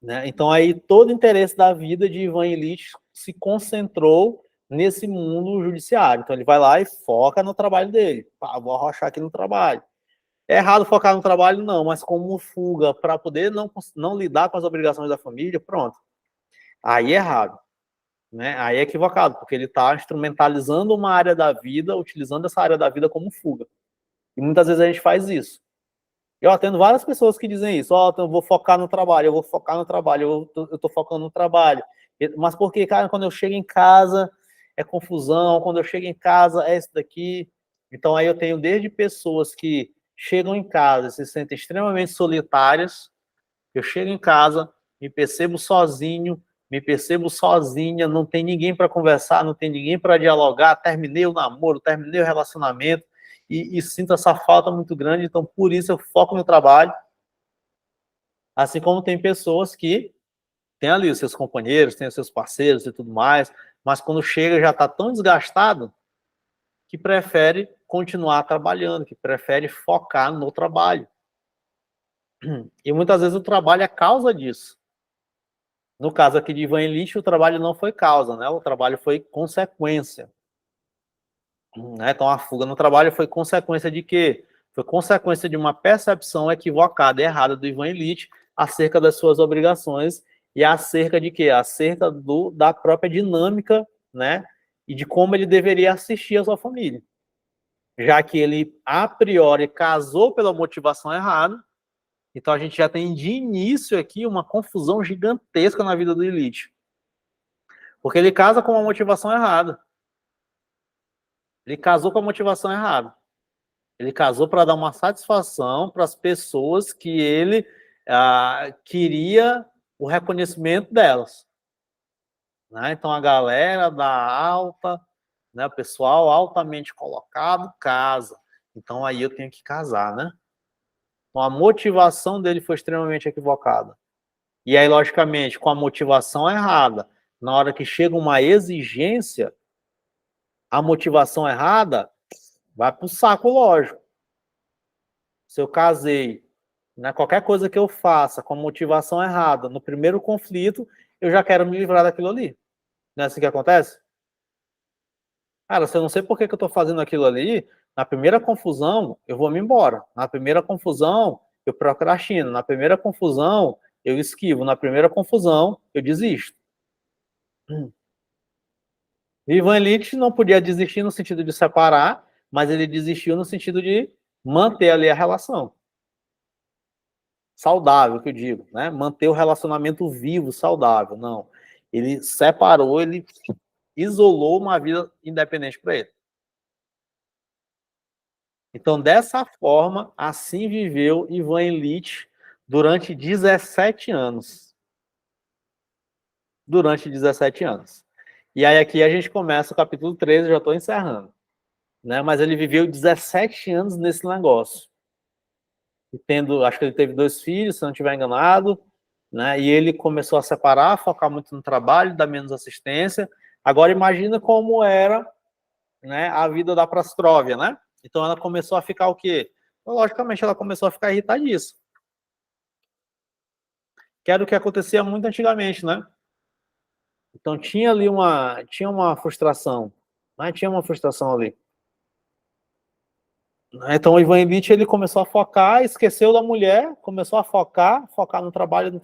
Né? Então, aí, todo o interesse da vida de Ivan Illich se concentrou nesse mundo judiciário. Então, ele vai lá e foca no trabalho dele. Ah, vou arrochar aqui no trabalho. É errado focar no trabalho? Não, mas como fuga para poder não lidar com as obrigações da família, pronto. Aí é errado. Né? Aí é equivocado, porque ele está instrumentalizando uma área da vida, utilizando essa área da vida como fuga. E muitas vezes a gente faz isso. Eu atendo várias pessoas que dizem isso. Ó, eu vou focar no trabalho, eu vou focar no trabalho, eu tô focando no trabalho. Mas porque, cara, quando eu chego em casa, é confusão, quando eu chego em casa, é isso daqui. Então, aí eu tenho desde pessoas que chegam em casa e se sentem extremamente solitárias. Eu chego em casa, me percebo sozinho, me percebo sozinha, não tem ninguém para conversar, não tem ninguém para dialogar, terminei o namoro, terminei o relacionamento, e sinto essa falta muito grande, então por isso eu foco no trabalho. Assim como tem pessoas que têm ali os seus companheiros, têm os seus parceiros e tudo mais, mas quando chega já está tão desgastado que prefere continuar trabalhando, que prefere focar no trabalho. E muitas vezes o trabalho é causa disso. No caso aqui de Ivan Illich, o trabalho não foi causa, né? O trabalho foi consequência. Né? Então, a fuga no trabalho foi consequência de quê? Foi consequência de uma percepção equivocada e errada do Ivan Illich acerca das suas obrigações e acerca de quê? Acerca da própria dinâmica, né? E de como ele deveria assistir a sua família. Já que ele, a priori, casou pela motivação errada, então a gente já tem de início aqui uma confusão gigantesca na vida do Illich. Porque ele casa com uma motivação errada. Ele casou com a motivação errada. Ele casou para dar uma satisfação para as pessoas que ele queria o reconhecimento delas. Né? Então, a galera da alta, né, o pessoal altamente colocado, casa. Então, aí eu tenho que casar, né? Então, a motivação dele foi extremamente equivocada. E aí, logicamente, com a motivação errada, na hora que chega uma exigência, a motivação errada vai para o saco, lógico. Se eu casei, né, qualquer coisa que eu faça com motivação errada, no primeiro conflito, eu já quero me livrar daquilo ali. Não é assim que acontece? Cara, se eu não sei por que eu estou fazendo aquilo ali, na primeira confusão, eu vou me embora. Na primeira confusão, eu procrastino. Na primeira confusão, eu esquivo. Na primeira confusão, eu desisto. Ivan Illich não podia desistir no sentido de separar, mas ele desistiu no sentido de manter ali a relação. Saudável, que eu digo, né? Manter o relacionamento vivo, saudável. Não. Ele separou, ele isolou uma vida independente para ele. Então, dessa forma, assim viveu Ivan Illich durante 17 anos. Durante 17 anos. E aí aqui a gente começa o capítulo 13, já estou encerrando. Né? Mas ele viveu 17 anos nesse negócio. E tendo, acho que ele teve 2 filhos, se não estiver enganado, né? E ele começou a separar, focar muito no trabalho, dar menos assistência. Agora imagina como era, né, a vida da Prastróvia, né? Então ela começou a ficar o quê? Logicamente ela começou a ficar irritadíssima. que era o que acontecia muito antigamente, né? Então tinha ali uma frustração, né? Tinha uma frustração ali. Então o Ivan Illich, ele começou a focar, esqueceu da mulher, começou a focar no trabalho,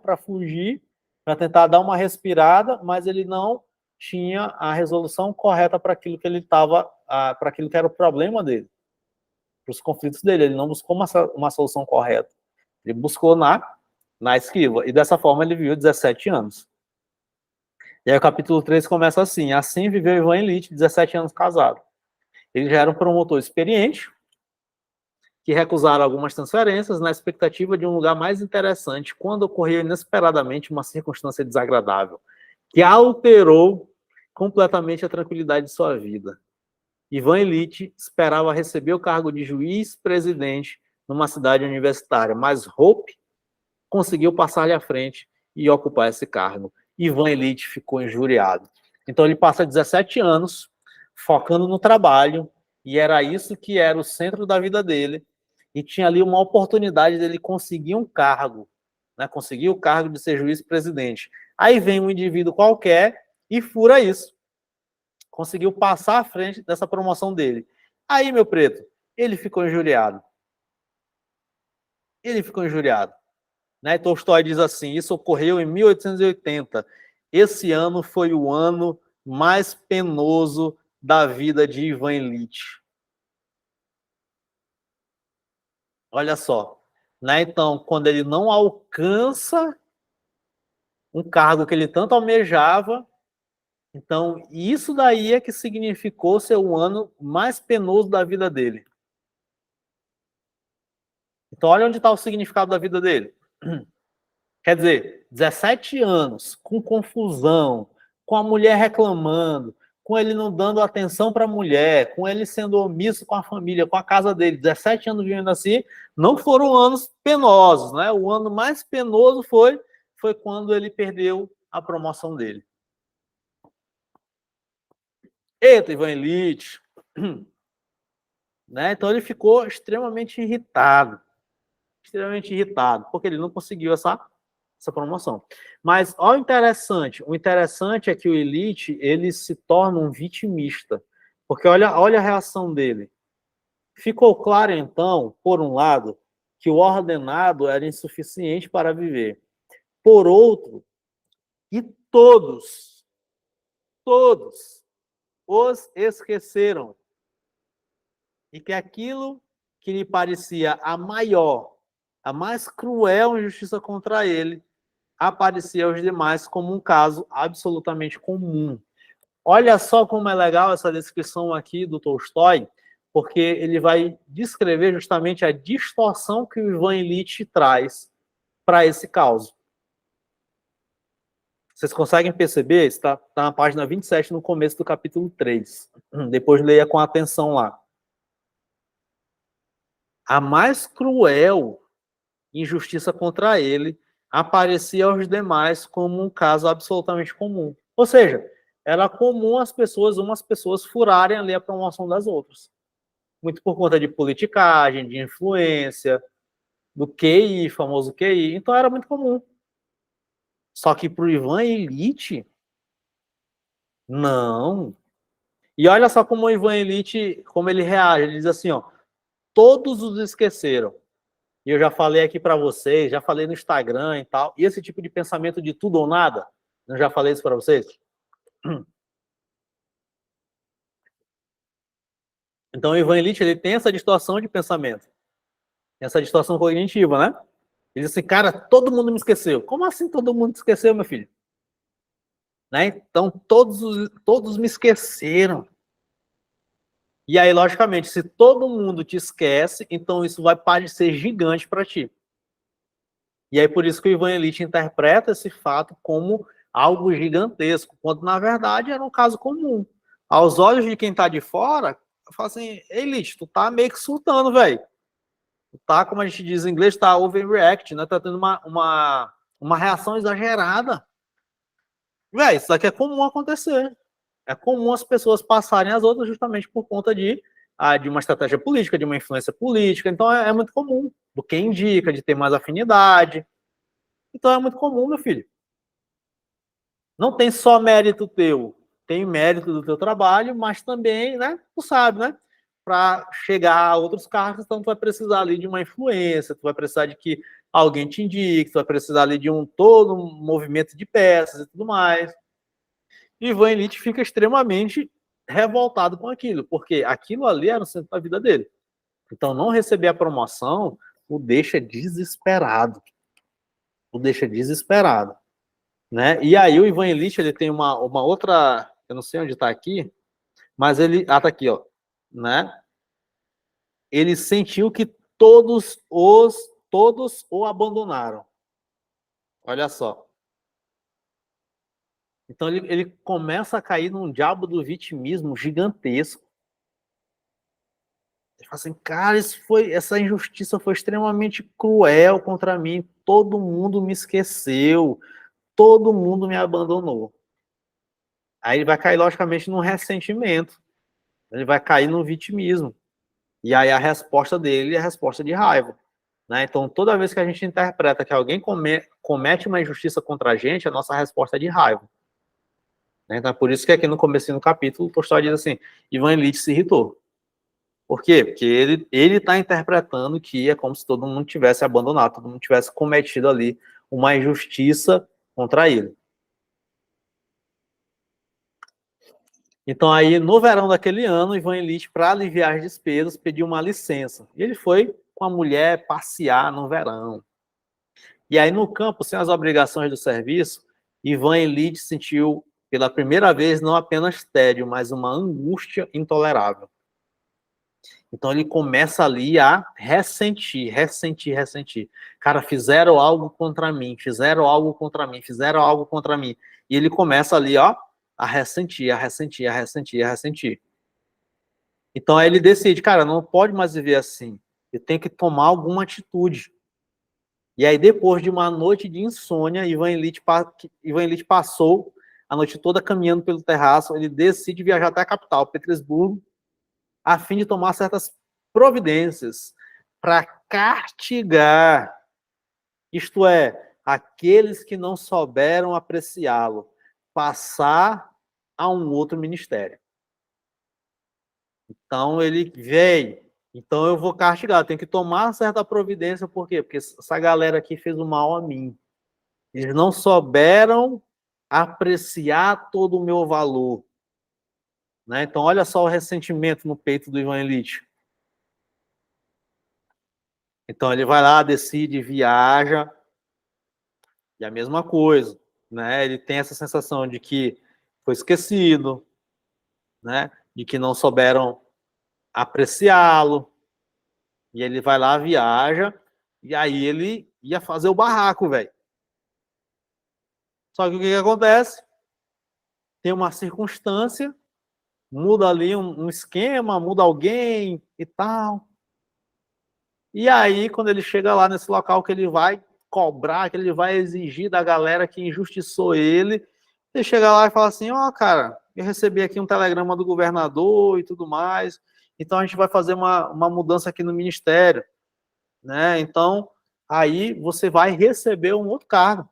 para fugir, para tentar dar uma respirada, mas ele não tinha a resolução correta para aquilo que ele estava, para aquilo que era o problema dele, para os conflitos dele. Ele não buscou uma solução correta. Ele buscou na esquiva. E dessa forma ele viveu 17 anos. E aí o capítulo 3 começa assim: assim viveu Ivan Illich, 17 anos casado. Ele já era um promotor experiente, que recusaram algumas transferências na expectativa de um lugar mais interessante, quando ocorreu inesperadamente uma circunstância desagradável, que alterou completamente a tranquilidade de sua vida. Ivan Illich esperava receber o cargo de juiz-presidente numa cidade universitária, mas Hope conseguiu passar-lhe à frente e ocupar esse cargo. Ivan Illich ficou injuriado. Então ele passa 17 anos focando no trabalho, e era isso que era o centro da vida dele, e tinha ali uma oportunidade dele conseguir um cargo, né? Conseguir o cargo de ser juiz-presidente. Aí vem um indivíduo qualquer e fura isso. Conseguiu passar à frente dessa promoção dele. Aí, meu preto, ele ficou injuriado. Ele ficou injuriado. Né? Tolstói diz assim: isso ocorreu em 1880. Esse ano foi o ano mais penoso da vida de Ivan Illich. Olha só, né? Então, quando ele não alcança um cargo que ele tanto almejava, então isso daí é que significou ser o ano mais penoso da vida dele. Então, olha onde está o significado da vida dele. Quer dizer, 17 anos, com confusão, com a mulher reclamando, com ele não dando atenção para a mulher, com ele sendo omisso com a família, com a casa dele, 17 anos vivendo assim, não foram anos penosos, né? O ano mais penoso foi quando ele perdeu a promoção dele. Eita, Ivan Illich, né? Então ele ficou extremamente irritado, porque ele não conseguiu essa promoção. Mas olha o interessante é que o Illich, ele se torna um vitimista, porque olha a reação dele. Ficou claro então, por um lado, que o ordenado era insuficiente para viver. Por outro, e todos os esqueceram, e que aquilo que lhe parecia a maior, a mais cruel injustiça contra ele, aparecia aos demais como um caso absolutamente comum. Olha só como é legal essa descrição aqui do Tolstói, porque ele vai descrever justamente a distorção que o Ivan Illich traz para esse caso. Vocês conseguem perceber? Está na página 27, no começo do capítulo 3. Depois leia com atenção lá. A mais cruel injustiça contra ele aparecia aos demais como um caso absolutamente comum. Ou seja, era comum umas pessoas furarem ali a promoção das outras. Muito por conta de politicagem, de influência, do QI, famoso QI. Então era muito comum. Só que para o Ivan Illich, não. E olha só como o Ivan Illich, como ele reage. Ele diz assim, ó, todos os esqueceram. E eu já falei aqui para vocês, já falei no Instagram e tal. E esse tipo de pensamento de tudo ou nada, eu já falei isso para vocês. Então o Ivan Illich, ele tem essa distorção de pensamento. Essa distorção cognitiva, né? Ele diz assim, cara, todo mundo me esqueceu. Como assim todo mundo te esqueceu, meu filho? Né? Então todos me esqueceram. E aí, logicamente, se todo mundo te esquece, então isso vai parecer gigante para ti. E aí, por isso que o Ivan Illich interpreta esse fato como algo gigantesco, quando, na verdade, era um caso comum. Aos olhos de quem está de fora, eu falo assim, Illich, tu tá meio que surtando, velho. Tu tá, como a gente diz em inglês, tá overreact, né? Tá tendo uma reação exagerada. Velho, isso aqui é comum acontecer. É comum as pessoas passarem as outras justamente por conta de uma estratégia política, de uma influência política. Então, é muito comum. Do que indica, de ter mais afinidade. Então é muito comum, meu filho. Não tem só mérito teu, tem mérito do teu trabalho, mas também, né, tu sabe, né, para chegar a outros cargos, então tu vai precisar ali de uma influência, tu vai precisar de que alguém te indique, tu vai precisar ali de todo um movimento de peças e tudo mais. E Ivan Ilitch fica extremamente revoltado com aquilo, porque aquilo ali era o centro da vida dele. Então, não receber a promoção o deixa desesperado. O deixa desesperado. Né? E aí o Ivan Ilitch, ele tem uma outra, eu não sei onde está aqui, mas ele, tá aqui, ó, né? Ele sentiu que todos o abandonaram. Olha só. Então ele começa a cair num diabo do vitimismo gigantesco. Ele fala assim, cara, essa injustiça foi extremamente cruel contra mim. Todo mundo me esqueceu. Todo mundo me abandonou. Aí ele vai cair, logicamente, num ressentimento. Ele vai cair no vitimismo. E aí a resposta dele é a resposta de raiva. Né? Então, toda vez que a gente interpreta que alguém comete uma injustiça contra a gente, a nossa resposta é de raiva. Né? Então, é por isso que aqui no começo do capítulo, o Tolstói diz assim, Ivan Ilitch se irritou. Por quê? Porque ele está interpretando que é como se todo mundo tivesse abandonado, todo mundo tivesse cometido ali uma injustiça contra ele. Então, aí, no verão daquele ano, Ivan Ilitch, para aliviar as despesas, pediu uma licença. E ele foi com a mulher passear no verão. E aí, no campo, sem as obrigações do serviço, Ivan Ilitch sentiu, pela primeira vez, não apenas tédio, mas uma angústia intolerável. Então, ele começa ali a ressentir. Cara, fizeram algo contra mim, fizeram algo contra mim. E ele começa ali, ó, a ressentir. Então, aí ele decide, cara, não pode mais viver assim. Eu tenho que tomar alguma atitude. E aí, depois de uma noite de insônia, Ivan Ilitch passou a noite toda caminhando pelo terraço. Ele decide viajar até a capital, Petersburgo, a fim de tomar certas providências para castigar, isto é, aqueles que não souberam apreciá-lo, passar a um outro ministério. Então ele veio, então eu vou castigar, eu tenho que tomar certa providência, por quê? Porque essa galera aqui fez o mal a mim. Eles não souberam apreciar todo o meu valor. Né? Então, olha só o ressentimento no peito do Ivan Ilitch. Então, ele vai lá, decide, viaja, e a mesma coisa. Né? Ele tem essa sensação de que foi esquecido, né? De que não souberam apreciá-lo. E ele vai lá, viaja, e aí ele ia fazer o barraco, velho. Só que o que acontece? Tem uma circunstância, muda ali um esquema, muda alguém e tal. E aí, quando ele chega lá nesse local que ele vai cobrar, que ele vai exigir da galera que injustiçou ele chega lá e fala assim, ó, cara, eu recebi aqui um telegrama do governador e tudo mais, então a gente vai fazer uma mudança aqui no ministério, né? Então, aí você vai receber um outro cargo.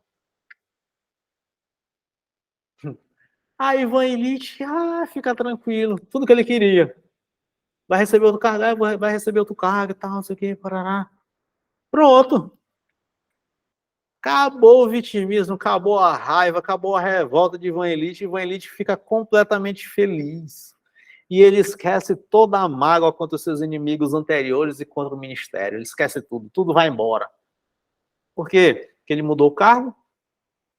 Aí Ivan Ilitch, fica tranquilo, tudo que ele queria. Vai receber outro cargo, vai receber outro cargo e tal, não sei o que, parará. Pronto. Acabou o vitimismo, acabou a raiva, acabou a revolta de Ivan Ilitch. Ivan Ilitch fica completamente feliz. E ele esquece toda a mágoa contra os seus inimigos anteriores e contra o ministério. Ele esquece tudo, tudo vai embora. Por quê? Porque ele mudou o cargo,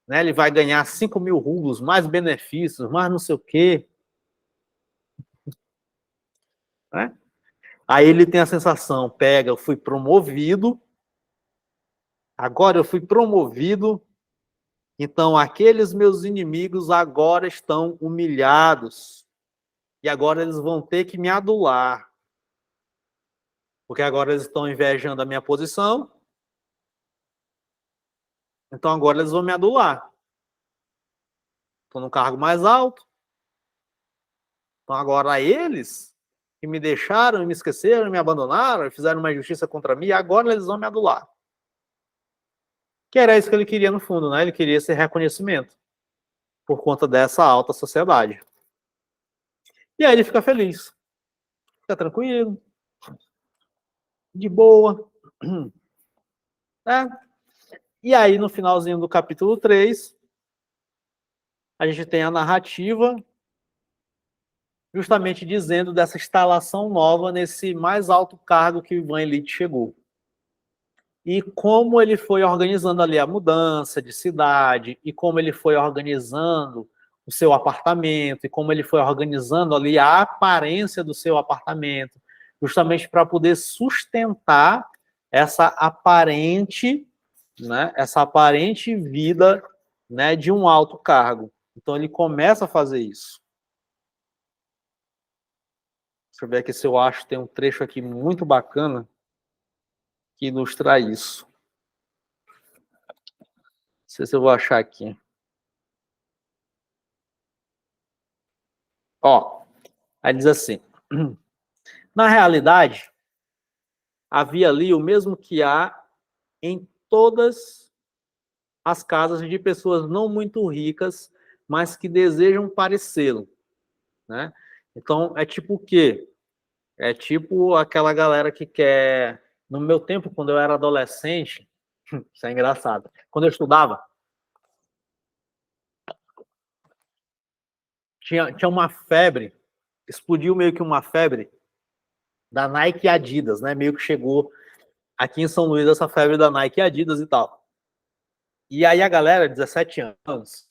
né? Ele vai ganhar 5.000 rublos, mais benefícios, mais não sei o quê. Né? Aí ele tem a sensação, eu fui promovido, agora eu fui promovido, então aqueles meus inimigos agora estão humilhados. E agora eles vão ter que me adular. Porque agora eles estão invejando a minha posição. Então agora eles vão me adular. Estou no cargo mais alto. Então agora eles que me deixaram, me esqueceram, me abandonaram, fizeram uma injustiça contra mim, agora eles vão me adular. Que era isso que ele queria no fundo, né? Ele queria esse reconhecimento por conta dessa alta sociedade. E aí ele fica feliz, fica tranquilo, de boa. Né? E aí, no finalzinho do capítulo 3, a gente tem a narrativa justamente dizendo dessa instalação nova nesse mais alto cargo que o Ivan Ilitch chegou. E como ele foi organizando ali a mudança de cidade, e como ele foi organizando o seu apartamento, e como ele foi organizando ali a aparência do seu apartamento, justamente para poder sustentar essa aparente, né, essa aparente vida, né, de um alto cargo. Então ele começa a fazer isso. Deixa eu ver aqui se eu acho, tem um trecho aqui muito bacana que ilustra isso. Não sei se eu vou achar aqui. Ó, aí diz assim: na realidade, havia ali o mesmo que há em todas as casas de pessoas não muito ricas, mas que desejam parecê-lo, né? Então, é tipo o quê? É tipo aquela galera que quer... No meu tempo, quando eu era adolescente, isso é engraçado, quando eu estudava, tinha uma febre, explodiu meio que uma febre da Nike e Adidas, né? Meio que chegou aqui em São Luís essa febre da Nike e Adidas e tal. E aí a galera, 17 anos,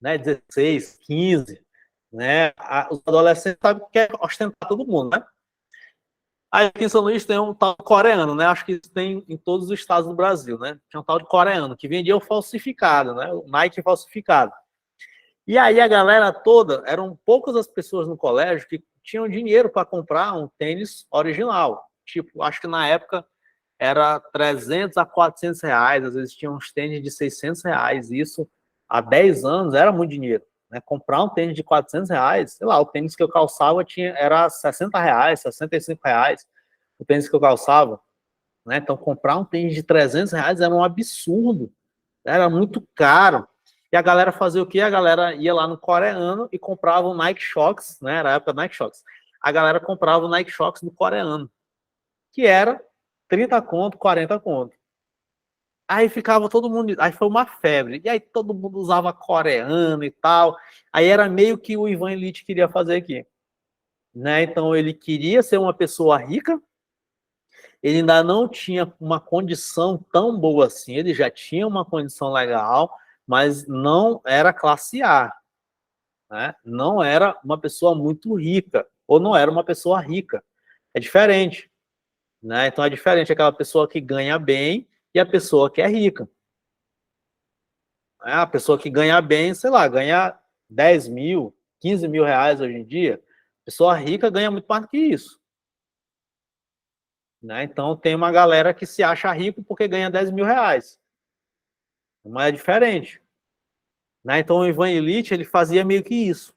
né, 16, 15, né, os adolescentes sabem que quer ostentar todo mundo, né? Aí aqui em São Luís tem um tal de coreano, né? Acho que tem em todos os estados do Brasil, né? Tinha um tal de coreano que vendia o falsificado, né? O Nike falsificado. E aí a galera toda, eram poucas as pessoas no colégio que tinham dinheiro para comprar um tênis original. Tipo, acho que na época era 300 a 400 reais, às vezes tinha uns tênis de 600 reais. Isso há 10 anos era muito dinheiro. Né? Comprar um tênis de 400 reais, sei lá, o tênis que eu calçava era 60 reais, 65 reais, o tênis que eu calçava. Né? Então, comprar um tênis de 300 reais era um absurdo, era muito caro. E a galera fazia o quê? A galera ia lá no coreano e comprava o Nike Shox, né? Era a época do Nike Shox. A galera comprava o Nike Shox do coreano, que era 30 conto, 40 conto. Aí ficava todo mundo, aí foi uma febre, e aí todo mundo usava coreano e tal. Aí era meio que o Ivan Ilitch queria fazer aqui, né? Então ele queria ser uma pessoa rica, ele ainda não tinha uma condição tão boa assim, ele já tinha uma condição legal, mas não era classe A, né? Não era uma pessoa muito rica, ou não era uma pessoa rica. É diferente, né? Então é diferente aquela pessoa que ganha bem e a pessoa que é rica. A pessoa que ganha bem, sei lá, ganha 10 mil, 15 mil reais hoje em dia. Pessoa rica ganha muito mais do que isso. Né? Então tem uma galera que se acha rico porque ganha 10 mil reais. Mas é diferente. Né? Então o Ivan Ilitch, ele fazia meio que isso.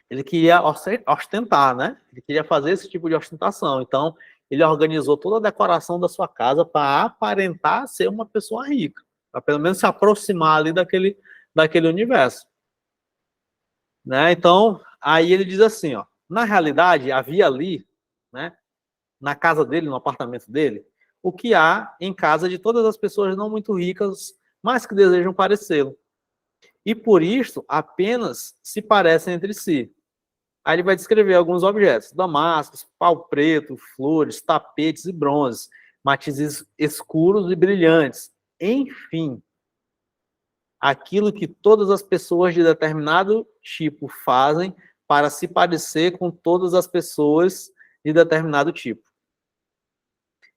Ele queria ostentar, né? Ele queria fazer esse tipo de ostentação. Então ele organizou toda a decoração da sua casa para aparentar ser uma pessoa rica. Para pelo menos se aproximar ali daquele universo. Né? Então, aí ele diz assim, ó, na realidade, havia ali, né, na casa dele, no apartamento dele, o que há em casa de todas as pessoas não muito ricas, mas que desejam parecê-lo. E por isto, apenas se parecem entre si. Aí ele vai descrever alguns objetos: damascos, pau preto, flores, tapetes e bronzes, matizes escuros e brilhantes. Enfim, aquilo que todas as pessoas de determinado tipo fazem para se parecer com todas as pessoas de determinado tipo.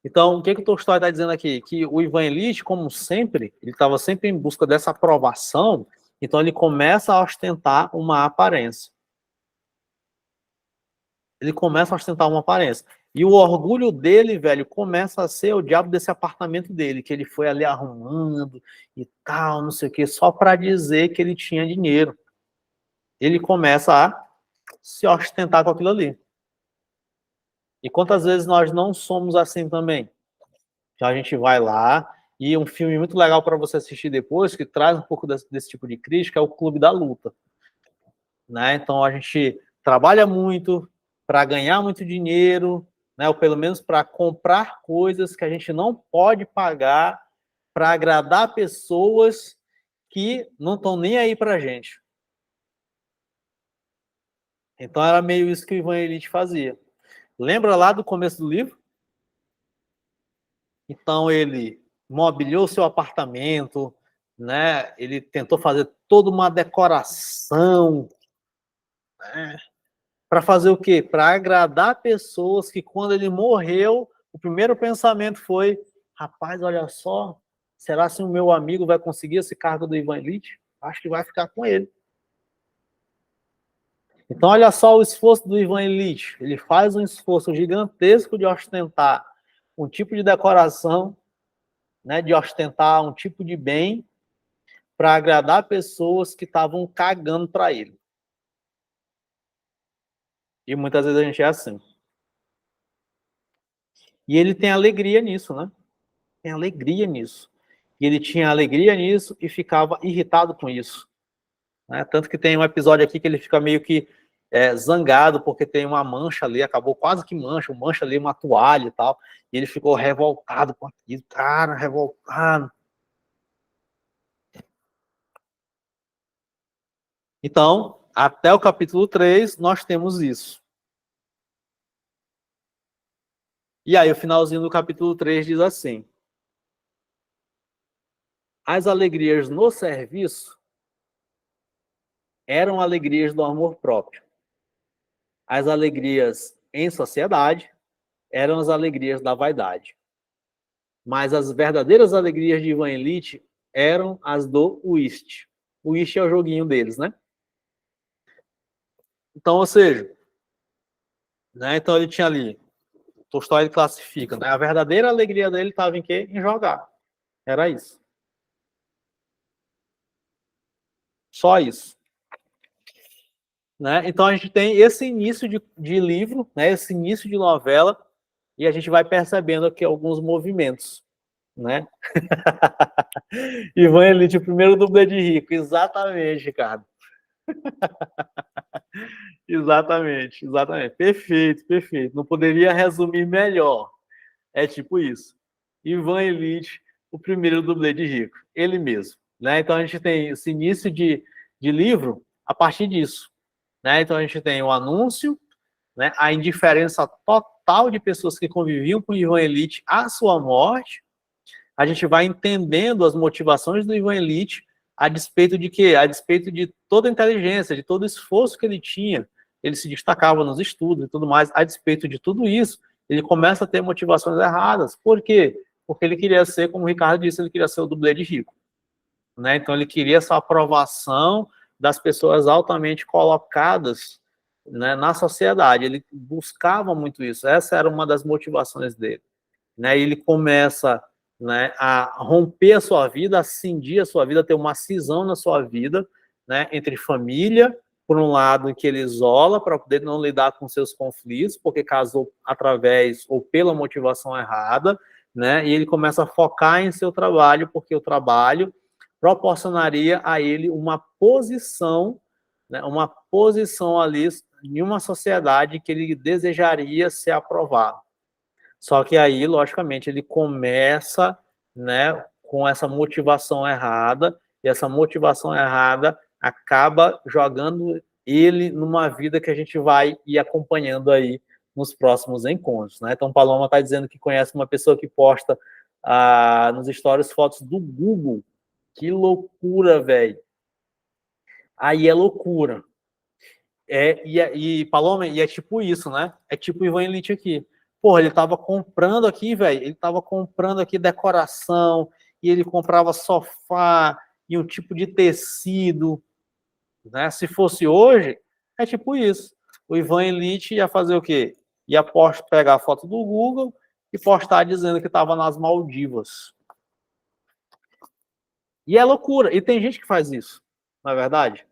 Então, o que o Tolstói está dizendo aqui? Que o Ivan Ilitch, como sempre, ele estava sempre em busca dessa aprovação, então ele começa a ostentar uma aparência. Ele começa a ostentar uma aparência. E o orgulho dele, velho, começa a ser o diabo desse apartamento dele, que ele foi ali arrumando e tal, não sei o quê, só para dizer que ele tinha dinheiro. Ele começa a se ostentar com aquilo ali. E quantas vezes nós não somos assim também? Então a gente vai lá E um filme muito legal para você assistir depois, que traz um pouco desse tipo de crítica, é o Clube da Luta. Né? Então, a gente trabalha muito para ganhar muito dinheiro, né? Ou pelo menos para comprar coisas que a gente não pode pagar para agradar pessoas que não estão nem aí para a gente. Então, era meio isso que o Ivan Illich fazia. Lembra lá do começo do livro? Então, ele mobiliou seu apartamento, né? Ele tentou fazer toda uma decoração, né? Para fazer o quê? Para agradar pessoas que, quando ele morreu, o primeiro pensamento foi: rapaz, olha só, será que o meu amigo vai conseguir esse cargo do Ivan Illich? Acho que vai ficar com ele. Então, olha só o esforço do Ivan Illich. Ele faz um esforço gigantesco de ostentar um tipo de decoração, né, de ostentar um tipo de bem, para agradar pessoas que estavam cagando para ele. E muitas vezes a gente é assim. E ele tem alegria nisso, né? Tem alegria nisso. E ele tinha alegria nisso e ficava irritado com isso. Né? Tanto que tem um episódio aqui que ele fica meio que zangado porque tem uma mancha ali, acabou quase que mancha ali, uma toalha e tal. E ele ficou revoltado com aquilo, cara, revoltado. Então, até o capítulo 3, nós temos isso. E aí, o finalzinho do capítulo 3 diz assim: as alegrias no serviço eram alegrias do amor próprio. As alegrias em sociedade eram as alegrias da vaidade. Mas as verdadeiras alegrias de Ivan Illich eram as do whist. O whist é o joguinho deles, né? Então, ou seja, né? Então ele tinha ali, Tolstói ele classifica, né? A verdadeira alegria dele estava em quê? Em jogar. Era isso. Só isso. Né? Então a gente tem esse início de livro, né? Esse início de novela, e a gente vai percebendo aqui alguns movimentos, né? Ivan Illich, o primeiro dublê de rico, exatamente, Ricardo. Exatamente, exatamente. Perfeito, perfeito. Não poderia resumir melhor. É tipo isso. Ivan Illich, o primeiro dublê de rico, ele mesmo. Né? Então a gente tem esse início de livro a partir disso. Né? Então a gente tem o anúncio, né? A indiferença total de pessoas que conviviam com Ivan Illich à sua morte. A gente vai entendendo as motivações do Ivan Illich a despeito de quê? A despeito de toda a inteligência, de todo o esforço que ele tinha. Ele se destacava nos estudos e tudo mais. A despeito de tudo isso, ele começa a ter motivações erradas. Por quê? Porque ele queria ser, como o Ricardo disse, ele queria ser o dublê de rico. Né? Então, ele queria essa aprovação das pessoas altamente colocadas, né, na sociedade. Ele buscava muito isso. Essa era uma das motivações dele. Né? Ele começa, né, a romper a sua vida, a cindir a sua vida, ter uma cisão na sua vida, né, entre família, por um lado, em que ele isola para poder não lidar com seus conflitos, porque casou através ou pela motivação errada, né, e ele começa a focar em seu trabalho, porque o trabalho proporcionaria a ele uma posição, né, uma posição ali em uma sociedade que ele desejaria ser aprovado. Só que aí, logicamente, ele começa, né, com essa motivação errada, e essa motivação errada acaba jogando ele numa vida que a gente vai ir acompanhando aí nos próximos encontros. Né? Então, Paloma está dizendo que conhece uma pessoa que posta nos stories fotos do Google. Que loucura, velho. Aí é loucura. Paloma, e é tipo isso, né? É tipo o Ivan Illich aqui. Porra, ele tava comprando aqui, velho. Ele tava comprando aqui decoração, e ele comprava sofá e um tipo de tecido, né? Se fosse hoje, é tipo isso. O Ivan Illich ia fazer o quê? Ia pegar a foto do Google e postar dizendo que estava nas Maldivas. E é loucura. E tem gente que faz isso, não é verdade?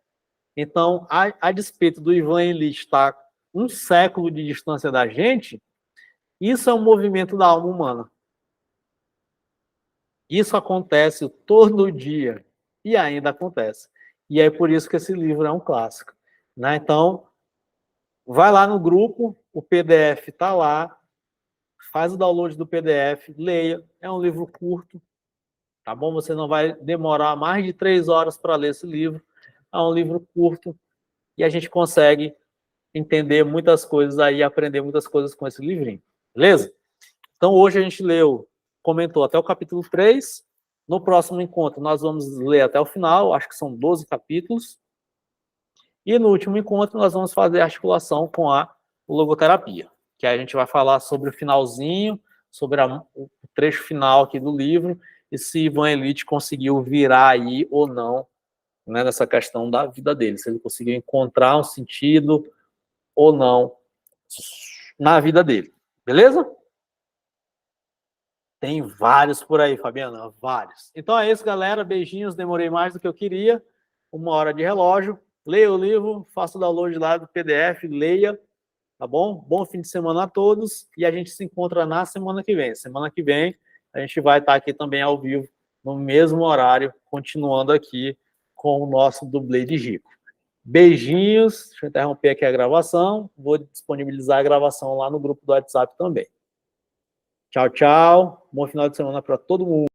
Então, a despeito do Ivan Illich estar um século de distância da gente, isso é um movimento da alma humana. Isso acontece todo dia e ainda acontece. E é por isso que esse livro é um clássico, né? Então, vai lá no grupo, o PDF está lá, faz o download do PDF, leia. É um livro curto, tá bom? Você não vai demorar mais de 3 horas para ler esse livro. É um livro curto e a gente consegue entender muitas coisas aí, aprender muitas coisas com esse livrinho, beleza? Então, hoje a gente comentou até o capítulo 3. No próximo encontro, nós vamos ler até o final, acho que são 12 capítulos. E no último encontro, nós vamos fazer a articulação com a logoterapia, que aí a gente vai falar sobre o finalzinho, sobre o trecho final aqui do livro, e se Ivan Illich conseguiu virar aí ou não, né, nessa questão da vida dele, se ele conseguiu encontrar um sentido ou não na vida dele. Beleza? Tem vários por aí, Fabiana, vários. Então é isso, galera. Beijinhos, demorei mais do que eu queria. 1 hora de relógio. Leia o livro, faça o download lá do PDF, leia, tá bom? Bom fim de semana a todos e a gente se encontra na semana que vem. Semana que vem a gente vai estar aqui também ao vivo, no mesmo horário, continuando aqui com o nosso dublê de Rico. Beijinhos, deixa eu interromper aqui a gravação, vou disponibilizar a gravação lá no grupo do WhatsApp também. Tchau, tchau. Bom final de semana para todo mundo.